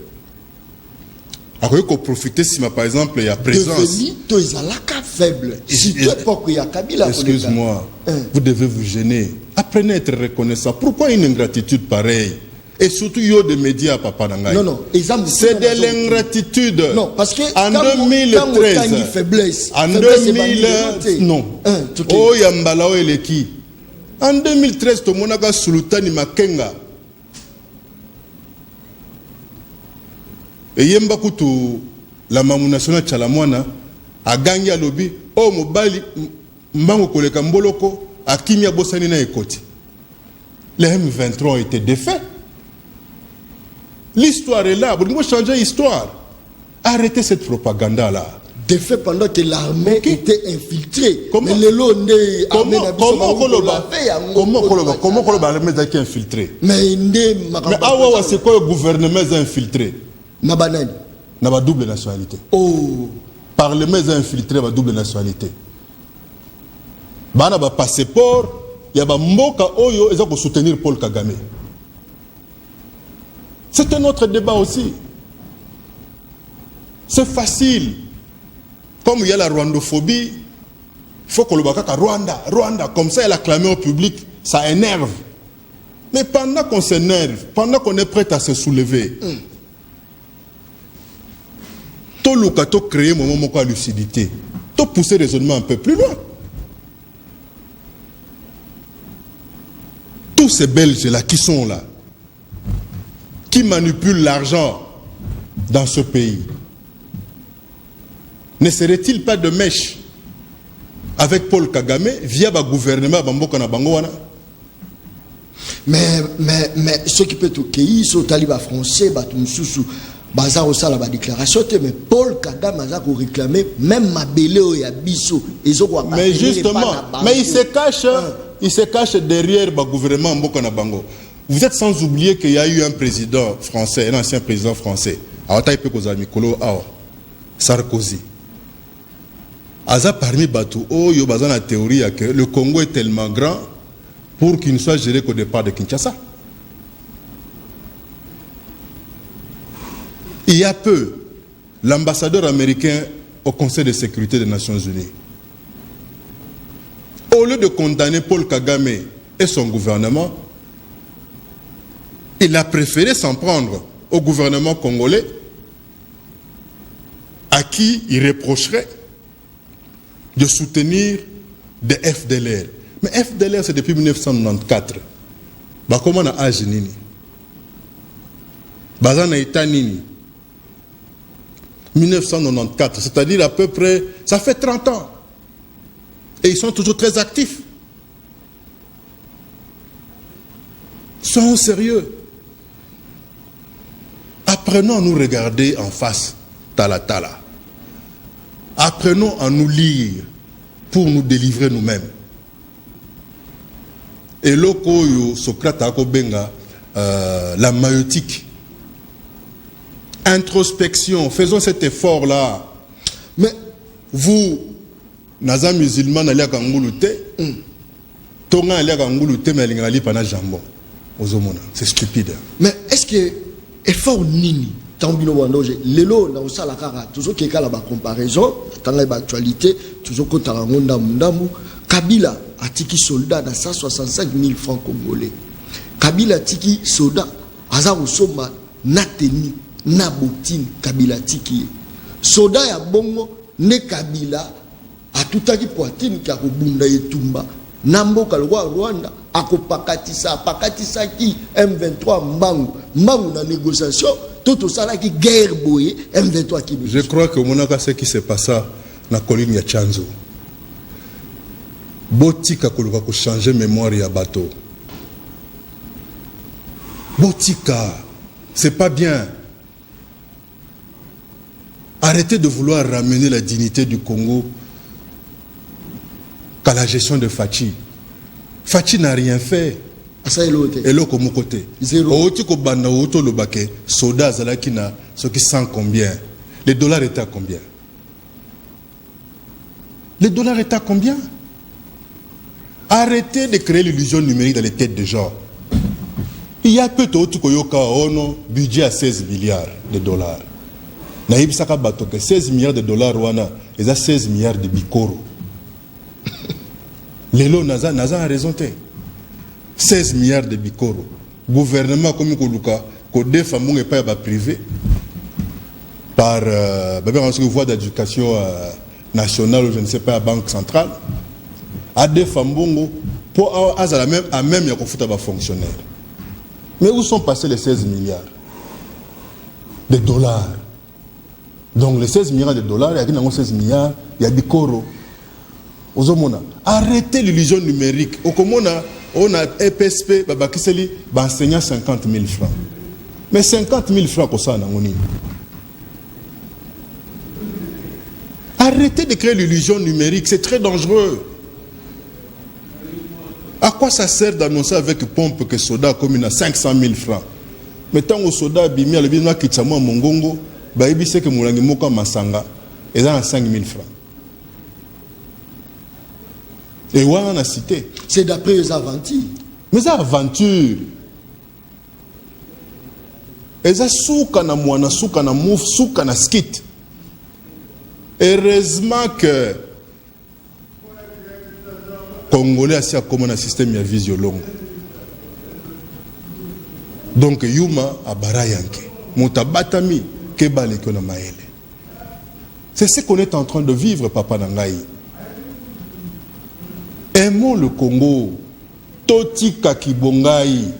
alors qu'on profite si par exemple il y a présence. Faible. Excuse-moi, vous devez vous gêner. Apprenez à être reconnaissant. Pourquoi une ingratitude pareille? Et surtout, il y a des médias, papa Nangaï. Non, c'est de l'ingratitude. Non, parce que en 2013, en 2000, non. Oh, Yambala, oh, Eleki. En 2013, tout le monde a Sultani Makenga. Et Yemba Kutu, la Mamou nationale Chalamwana, a gagné à lobby. Oh, Mobali, Mbango Koleka Mboloko, a Kimia Bossani na Ekoti. Les M23 ont été défaits. L'histoire est là. Vous devez changer l'histoire. Arrêtez cette propagande-là. Défait pendant que l'armée était infiltrée. Comment l'armée est infiltrée? Mais c'est quoi le gouvernement est infiltré? Nabanani. N'a double nationalité. Oh. Parlement est infiltré, n'a double nationalité. Bana ba passeport, il y a ba mboka oyo eza ko soutenir Paul Kagame. C'est un autre débat aussi. C'est facile. Comme il y a la rwandophobie, il faut qu'on le voit à Rwanda, Rwanda, comme ça elle a clamé au public, ça énerve. Mais pendant qu'on s'énerve, pendant qu'on est prêt à se soulever, tout le cas, créer un moment de lucidité, tout pousser le raisonnement un peu plus loin. Tous ces Belges-là qui sont là, qui manipulent l'argent dans ce pays, ne serait-il pas de mèche avec Paul Kagame via le gouvernement Bamboka na Bangowana? Mais ce qui peut tout cueillir, c'est les talibans français, bazar au sala ba déclaration, mais Paul Kagame a réclamé même Mabele et Abisso. Mais justement, mais il se cache derrière le gouvernement Mboka na Bango. Vous êtes sans oublier qu'il y a eu un président français, un ancien président français, Sarkozy. Aza parmi Batou, il y a la théorie que le Congo est tellement grand pour qu'il ne soit géré qu'au départ de Kinshasa. Il y a peu, l'ambassadeur américain au Conseil de sécurité des Nations Unies, au lieu de condamner Paul Kagame et son gouvernement, il a préféré s'en prendre au gouvernement congolais à qui il reprocherait de soutenir des FDLR. Mais FDLR, c'est depuis 1994. Bah, comment on a âge nini? Bazan a été nini? 1994, c'est-à-dire à peu près, ça fait 30 ans. Et ils sont toujours très actifs. Soyons sérieux. Apprenons à nous regarder en face, tala tala. Apprenons à nous lire pour nous délivrer nous-mêmes. Et loko yo Socrate ako benga la maïotique. Introspection, faisons cet effort-là. Mais vous, naza musulman n'allez à Kangoulute, Tonga allez à Kangoulute, mais allez pas na jambon. C'est stupide. Mais est-ce que effort nini tambino wandoje lelo na osala kaka toujours que la comparaison dans l'actualité toujours que tarangonda mundamu Kabila atiki soldat na 165 000 francs congolais. Kabila tiki soldat aza usoma na teni na botine Kabila tiki soldat ya bongo ne Kabila atutaki poitine ka kobunda etumba namboka lwa Rwanda akopakatisa ki M23 mbangu na négociation tout ça qui guerre boye M23 qui je crois que monaka ce qui se passa na colline ya Chanzo botika koluka ko changer mémoire ya bateau botika c'est pas bien. Arrêtez de vouloir ramener la dignité du Congo qu'à la gestion de Fachi. Fachi n'a rien fait. Et là, comme côté. Zéro. Soda Zalakina, ce qui sent combien? Les dollars étaient à combien? Les dollars étaient à combien? Arrêtez de créer l'illusion numérique dans les têtes des gens. Il y a peut-être budget à 16 milliards de dollars. Naïbisaka batoke 16 milliards de dollars wana, ils ont 16 milliards de bikoro. Lelo naza a raison te. 16 milliards de bikoro. Gouvernement comme Koluka, ko défend et pas privé par voie d'éducation nationale ou je ne sais pas banque centrale. A défend bongo pour à même ya kofuta ba fonctionnaire. Mais où sont passés les 16 milliards de dollars? Donc les 16 milliards de dollars, il y a 16 milliards, il y a des coraux. Arrêtez l'illusion numérique. On a EPSP, enseignant 50 000 francs. Mais 50 000 francs, ça, arrêtez de créer l'illusion numérique, c'est très dangereux. À quoi ça sert d'annoncer avec pompe que soda comme à 500 000 francs? Mais tant que soda bimia le bimia qui tient mongongo, il sait que Moulangi Moka Masanga est à 5 000 francs. Et où on a cité? C'est d'après les aventures. Mais les aventures. Elles ont souka na moana, souka na mouf, souka na skit. Heureusement que Congolais a comme un système de vision longue. Donc Yuma a barayanke. Mutabatami. C'est ce qu'on est en train de vivre, Papa Nangaï. Aimons le Congo. Totika Kibongaï.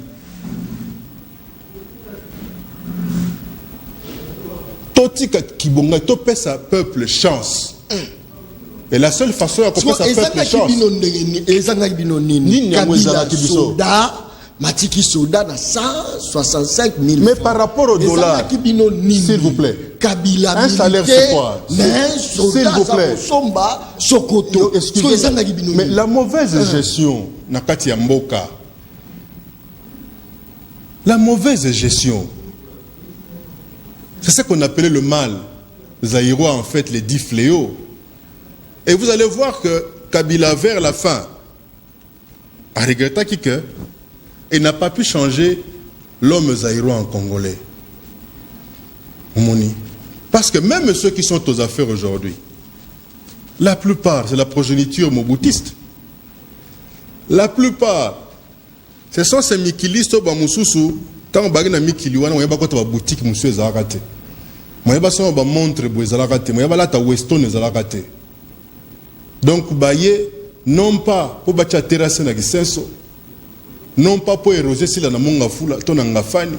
Totika Kibongaï. Topé sa peuple chance. Et la seule façon à couper sa peuple chance. Matiki Soda na 165 000. Mais par rapport au dollar, s'il vous plaît, Kabila un salaire c'est quoi? S'il vous plaît. Sokoto. Mais la mauvaise gestion, Nakati Mboka, la mauvaise gestion, c'est ce qu'on appelait le mal. Zaïrois en fait les 10 fléaux. Et vous allez voir que Kabila vers la fin a regretté que il n'a pas pu changer l'homme zaïrois en congolais. Parce que même ceux qui sont aux affaires aujourd'hui, la plupart, c'est la progéniture moboutiste. La plupart, ce sont ces mikilistes au Bamoussoussou, quand on a mikiliwana, on a pas boutique, monsieur Zarakate. On a pas montre, Zarakate. On a pas la Weston, Zarakate. Donc, non pas pour bâtir terrasse na gisenso, non pas pour éroser si la namonga fula, ton angafani,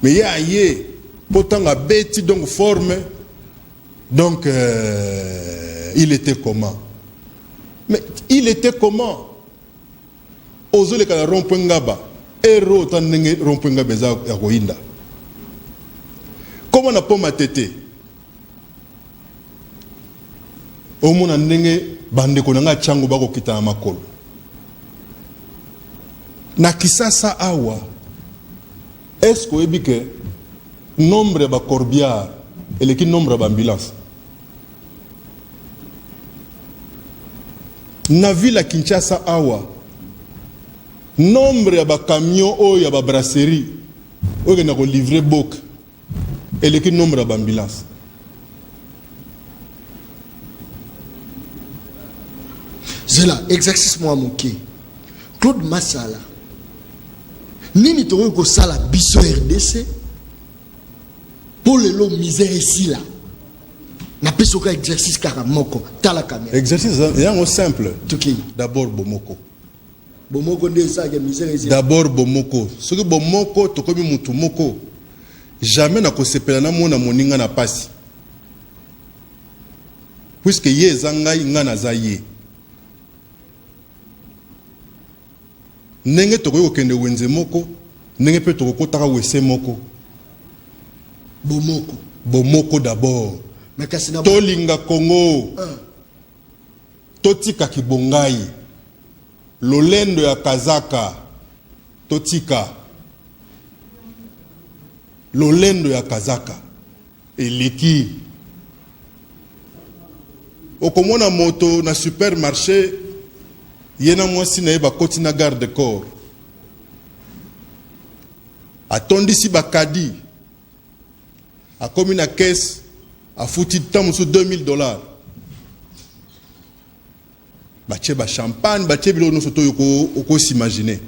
mais y a pour tant à bêti donc forme, donc il était comment? Mais il était comment? Ozo le kala rompengaba, ero tan nenge rompengaba za yakoinda. Comment n'a pas ma tété? Au monde nenge bande konanga chango bako kita makolo. Na Kisasa awa est-ce que vous que nombre de corbières et le nombre d'ambulances na ville à Kinshasa awa nombre de camions ou ya ba brasserie ou que na ko livrer bok et le nombre d'ambulances c'est là exercice moi moké Claude Massala nini to ko sala biso RDC pour le lot misère ici là na peso ka exercice karamoko tala caméra exercice est simple tuki d'abord bomoko nde ça que misère ici d'abord bomoko ce que bomoko to komi mutu moko jamais na ko sepela na mona moninga na pasi puisque ye zangai ngana za ye ndenge tokoki kokende wenze moko ndenge mpe tokokotaka wese moko bomoko d'abord tolinga Congo totika kibongai lolendo ya kazaka totika lolendo ya kazaka eleki okomona moto na supermarché yena mwasi na ye bakoti na garde corps atondisi bakadi akomi na caisse afuti ntango mosusu $2000 batie champagne batie biloko nyonso to okosimagine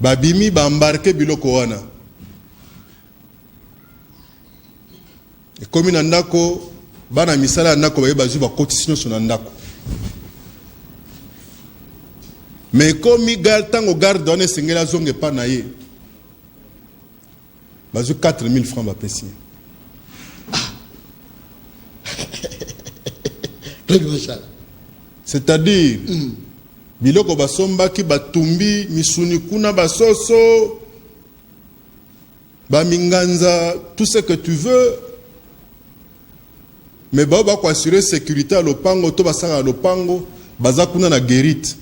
babimi baembarke biloko wana ekomi na ndako bana misala ya ndako baye bazwi bakotisi nyonso na ndako me ekomi ntango garde wana esengeli azonga epa na ye bazwi 4000 francs bapesi c'est-à-dire biloko basombaki batumbi misuni kuna basoso baminganza tout ce que tu veux mais bao bako assurer sécurité à lopango to basaka lopango baza kuna na guérite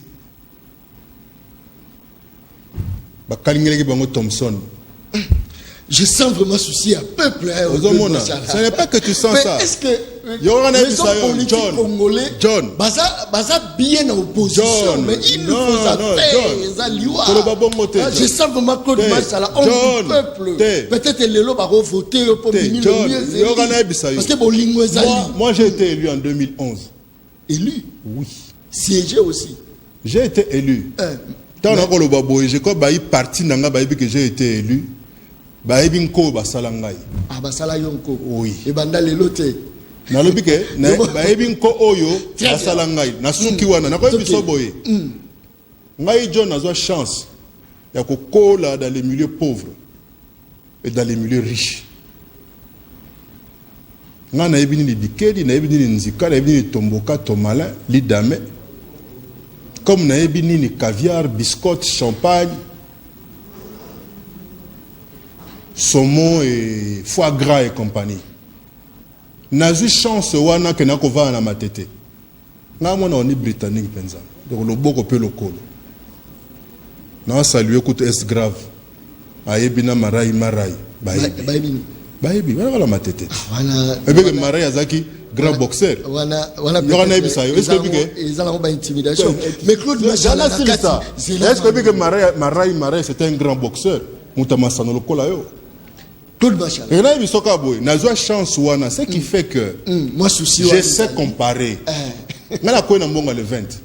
bakalingeleki bango Thompson. Je sens vraiment souci à peuple. Ce n'est pas que tu sens ça. Est-ce que les hommes politiques congolais, baza bien en opposition, mais il faut ça faire. Je sens vraiment Claude Massala, on du peuple. Peut-être les lots vont voter pour mieux. Parce que moi j'ai été élu en 2011. Élu? Oui. Siégé aussi. J'ai été élu. Tant que j'ai parti que j'ai été élu. Baebi nko basala ngai. Ah basala yonko. Oui. Et banda lelote. Na lobi ke baebi nko oyo basala ngai. Na suki wana na ko biso boye. Ngai John azwa chance ya kokola dans les milieux pauvres et dans les milieux riches. Nga na ebi ni bikedi na ebi ni nzika na ebi ni tomboka tomala lidame. Comme na ebi ni caviar, biscotte, champagne. Saumon et foie gras et compagnie. Nazu chance wana que na kova na matete. Na mona on est britannique penza. Donc le boko pe lokolo. Na saluer écoute est grave. Ayebina marai. Baebi wana la matete. Wana ebe marai azaki grand boxeur. Wana bisayo. Est-ce que bige ils ont une intimidation. Mais Claude Massala est-ce que bige marai c'est un grand boxeur. Mutama sanolo kola yo. Et là, il y a chance, ce qui fait que moi, souci, je sais comparer. Je sais le 20.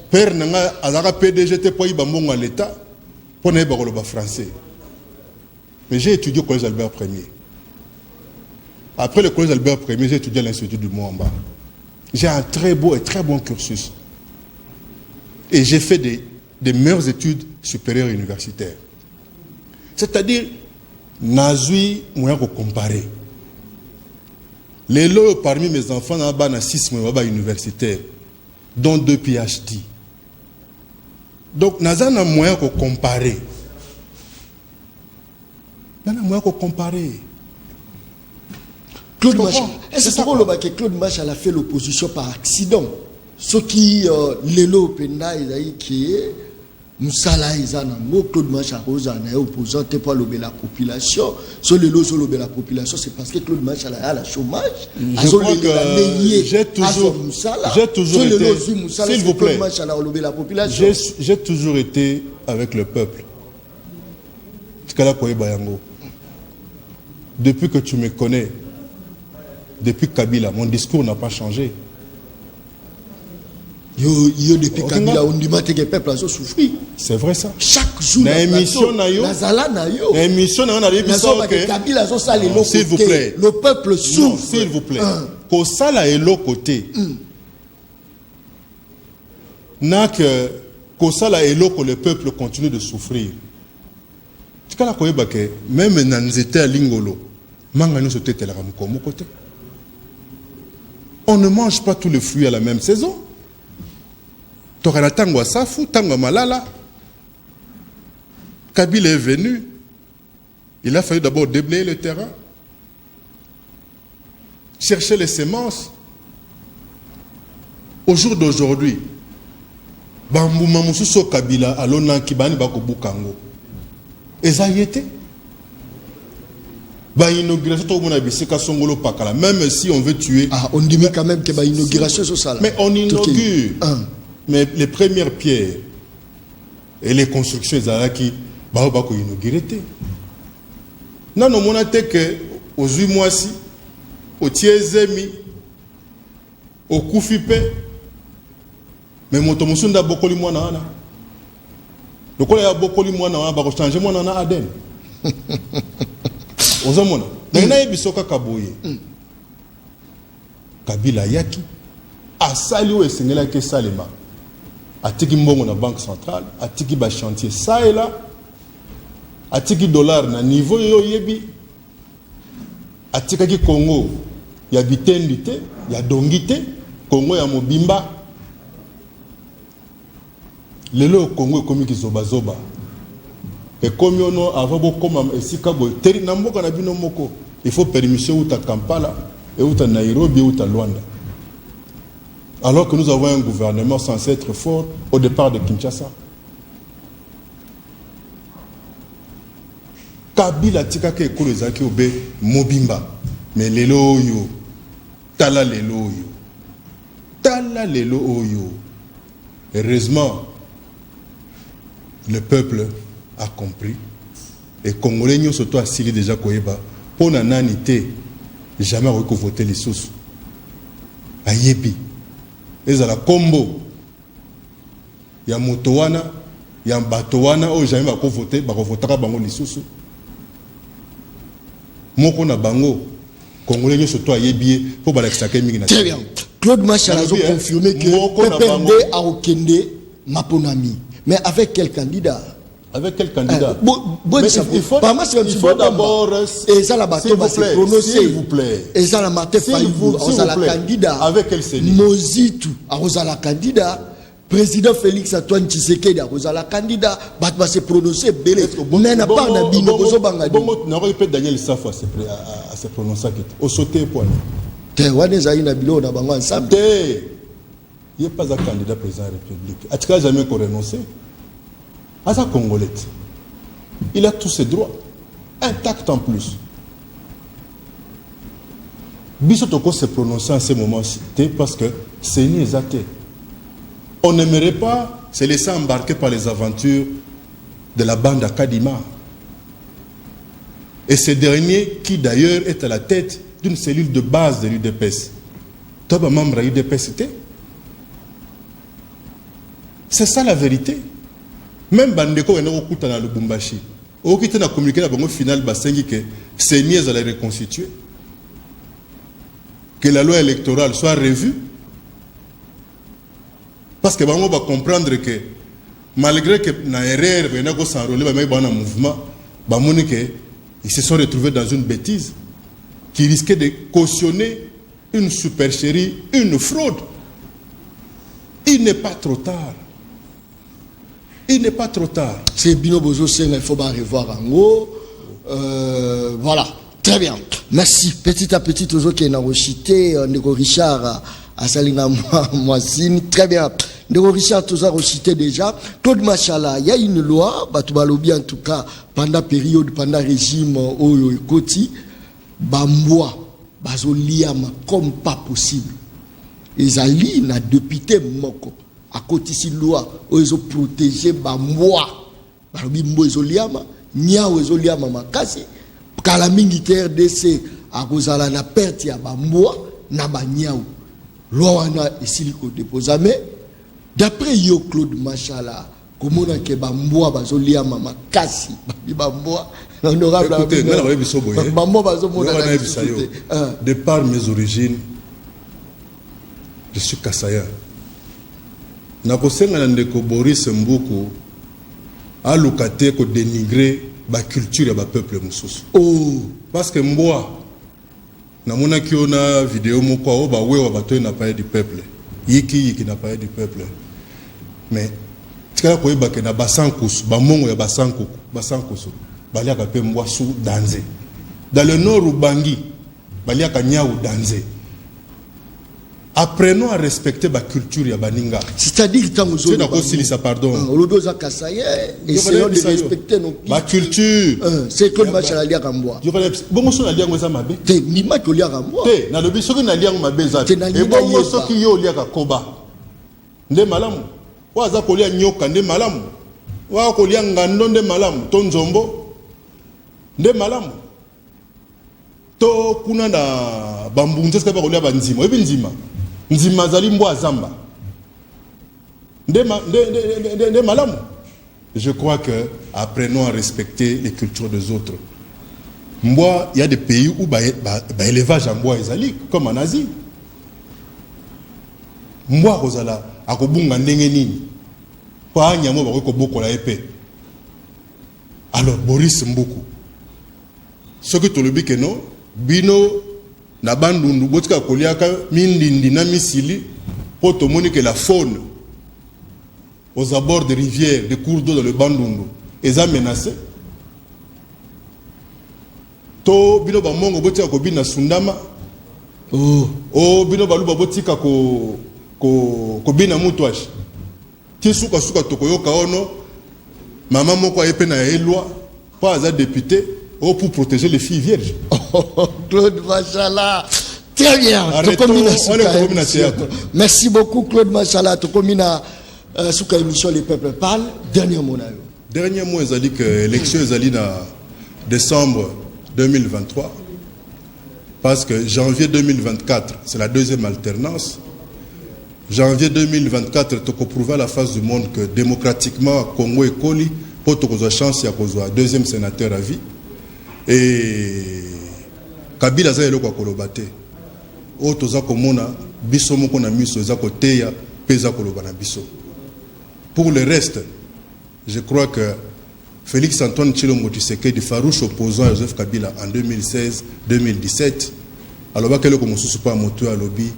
Père n'a PDG pour l'État pour ne pas français. Mais j'ai étudié au collège Albert Ier. Après le collège Albert Ier, j'ai étudié à l'Institut du Mwamba. J'ai un très beau et très bon cursus. Et j'ai fait des meilleures études supérieures et universitaires. C'est-à-dire, Nazui, moi, je comparer. Les lots parmi mes enfants, il y a 6 mois universitaires, dont 2 PhD. Donc, Nazan a moyen de comparer. Il y a moyen de comparer. Claude Massala, est-ce que Claude Massala a fait l'opposition par accident? Ce qui lelo penda ezali qui musala ezana ngo Claude Macharoza na opposant pour la population. Ce lelo sur la population, c'est parce que Claude Machala a la chômage. Je crois que j'ai toujours été, s'il vous plaît, j'ai toujours été avec le peuple. Depuis que tu me connais, depuis Kabila, mon discours n'a pas changé. Depuis Kabila, on dit que le peuple a souffert. C'est vrai ça. Chaque jour, s'il vous plaît, le peuple souffre. S'il vous plaît, qu'au sala est l'autre côté. N'a que qu'au sala est l'autre, le peuple continue de souffrir. Même dans les états lingolo, on ne mange pas tous les fruits à la même saison. Tango Safu, Tango Malala. Kabila est venu. Il a fallu d'abord déblayer le terrain, chercher les semences. Au jour d'aujourd'hui, Bambu Mamususo Kabila, Alona Kibani Bakobu Kango. Et ça y était. Même si on veut tuer. Ah, on dit quand même que l'inauguration c'est ça. Mais on inaugure. Mais les premières pierres et les constructions, qui sont inaugurées. Non, non, on a été que aux 8 mois-ci, au Tiezemi, au Koufipe, mais mon tomusunda bokoli mwana na. Le quoi ya bokoli mwana na ba changer mwana na Aden. Ozomona. Dana bisoka kaboye. Kabila yaki asali o esengela ke salema. Atiki mbongo na banque centrale, atiki ba chantier ça et là. Atiki dollar na niveau yo yebi. Atika ki Congo ya bitendité, ya dongité, Congo ya mobimba. Lelo Congo comme ki zoba zoba. Et comme on a comme esika boy teri na mboka na bino moko, il faut permission ou ta Kampala et ou ta Nairobi ou ta Luanda. Alors que nous avons un gouvernement censé être fort au départ de Kinshasa. Kabila tika ke ekolo ezaki obe mobimba. Mais lelo yo, tala lelo yo. Tala lelo yo. Heureusement, le peuple a compris. Et Congolais nous surtout asili déjà koyeba. Pour nananité, jamais voter les sous. Ayebi. Et à la combo. Il y a motowana, il y a batowana, ou jamais voter, votera bango les sous. Moko na bango. Congolais nous surtout ayebi pour balexaker mingi na. Très bien. Claude Machala a confirmé que PPRD a okende Maponami. Mais avec quel candidat? Avec quel candidat? Il faut d'abord. Et ça, la bateau va se prononcer. S'il vous plaît. Et ça, la Martin Fayou, la candidat. Avec quel série? Mozitu, la candidat. Président Félix Antoine Tshisekedi, la candidat. Va se prononcer. Mais n'a pas d'abino. N'aurait pas Daniel Safo à se prononcer. Au sauté point. Il n'y a pas un candidat président de la République. A-t-il jamais renoncé? À sa Congolais, il a tous ses droits, intacts en plus. Bissotoko se prononcer en ce moment-ci parce que c'est une exaté. On n'aimerait pas se laisser embarquer par les aventures de la bande à Kadima. Et ce dernier, qui d'ailleurs est à la tête d'une cellule de base de l'UDPS. Toi, membre de l'UDPS, c'est ça la vérité. Même Bandeko est dans le Lubumbashi. Au qui a communiqué au final, que c'est niais à la reconstituer. Que la loi électorale soit revue. Parce que on va comprendre que malgré que na erreur, il y a un mouvement, ils se sont retrouvés dans une bêtise qui risquait de cautionner une supercherie, une fraude. Il n'est pas trop tard. Il n'est pas trop tard. C'est Bino Bozo Senga, il faut bien revoir en haut. Voilà, très bien. Merci. Petit à petit, toujours qui est dans Richard Asalinga Moisine, très bien. De Richard Toza recité déjà. Claude Machala, il y a une loi, Batubalobi en tout cas, pendant période, pendant régime Oyo Koti, Bamboa, Bazoliama, comme pas possible. Ezali na député Moko, à côté de la loi, ils ont protégé Bamboa, Balobi Mbo Ezoliama, Nia Ezoliama Makasi, Kalamingi TRDC, à cause de la perte ya Bamboa, na Banyao. Loi wana esiliko déposame. D'après yo Claude Machala, comment on a que Bamboa bazolia mama kasi, Bamboa honorable. Écoutez, Bamboa bazomona de par mes origines, je suis Kassaya. Nakosenga ndeko Boris Mbuku a lokate ko dénigrer ba culture ya ba peuple mususu. Oh, parce que Mboa na mona ki ona vidéo moko o ba wewa bato na paye du peuple. Yiki n'a pas du peuple. Mais tika ko yeba ke na basankusu ba mongo ya basankusu balia ka pe Mboa sou danze. Dans le nord Ubangi balia ka nya ou danze. Apprenons à respecter la culture ya baninga. C'est-à-dire que c'est d'accord si ça pardon. Olodoza Kasaye essayons de respecter nos la culture. C'est Claude Machala lia Kamboa. Bongo so na lia ngweza mabe. Te ni ma ko lia Kamboa. Te na lobi soki na lia mabe za. E bongo soki yo lia ka koba. Nde malamu. Wa za ko lia nyoka nde malamu. Wa ko lia ngando nde malamu. To nzombo nde malamu. To kuna na bambunze ska ba ko lia banzima. Ebi nzima. Nzima zali Mboa zamba. Nde malamu. Je crois que apprenons à respecter les cultures des autres. Mboa, il y a des pays où l'élevage en bois est allé, comme en Asie. Mboa rozala akobunga ndenge nini. Pa nyamo ba ko boko la épée. Alors Boris Mbuku. Ce que tu le dis que non, bino na bandundu botika koliaka mindindi na misili pour te montrer que la faune aux abords des rivières, des cours d'eau dans le bandundu est menacée. To bino ba mongo botika ko bina sundama. Oh bino baluba botika ko bina mutwash. Ti suka tokoyoka ono mama moko ayepe na elwa pas aza député pour protéger les filles vierges. Claude Machala. Très bien. Merci beaucoup Claude Machala. Tu combines sous l'émission Les Peuples Parlent. Dernier mot. Dernier mot, ils ont dit que l'élection est allée en décembre 2023. Parce que janvier 2024, c'est la deuxième alternance. Janvier 2024, tu peux prouver à la face du monde que démocratiquement, Congo et Koli, pour tu as chance, il y a deuxième sénateur à vie. Et Kabila za eloko kolobate o toza komona biso moko na miso za koteya peza koloba na biso. Pour le reste, je crois que Félix Antoine Tshilombo Tshisekedi, farouche opposant à Joseph Kabila en 2016-2017, alors que le mosusu pa moto à lobby,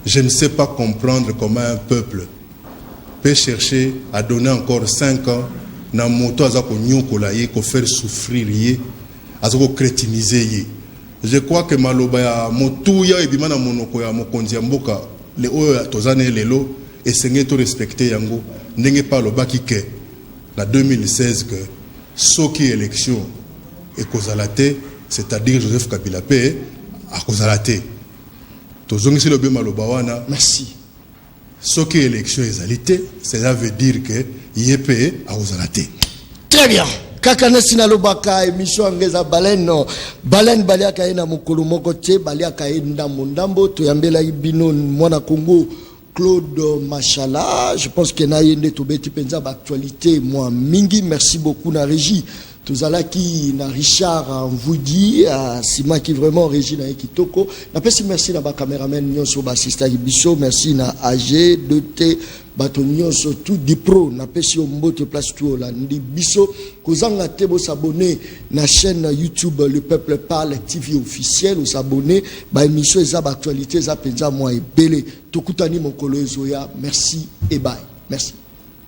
je ne sais pas comprendre comment un peuple peut chercher à donner encore 5 ans na moto za ko nyokola ye ko faire souffrir ye azoko crétiniser ye. Je crois que maloba ya motuya ebima na monoko ya mokonzi ya mboka le oyo tozane lelo esengé to respecter yango ndenge pa lobaki ke na 2016 que soki élection et kozalate, c'est-à-dire Joseph Kabila pe a kozalate tozongi si lobe maloba wana. Merci. Soki élection ezalité, cela veut dire que yépé a kozalate. Très bien. Kakana sinalobaka émission angeza baleno balen baliaka ina mukulu moko te baliaka ina mundambo toyambela ibino mwana Congo Claude Machala. Je pense que na yende tobeti penza ba actualité moi mingi. Merci beaucoup na régie tozalaki na Richard en vous dit à Sima qui vraiment régie na Kitoko na pesi. Merci na ba cameraman nyonso ba assistant biso. Merci na AG 2T bato nyonso tout di pro na pesi mbote place tout la ndi biso kozanga te bo s'abonner na chaîne YouTube Le Peuple Parle TV officiel ou s'abonner ba émission za ba actualité za penza moi ebele tokutani mokolo ezoya. Merci et bye. Merci.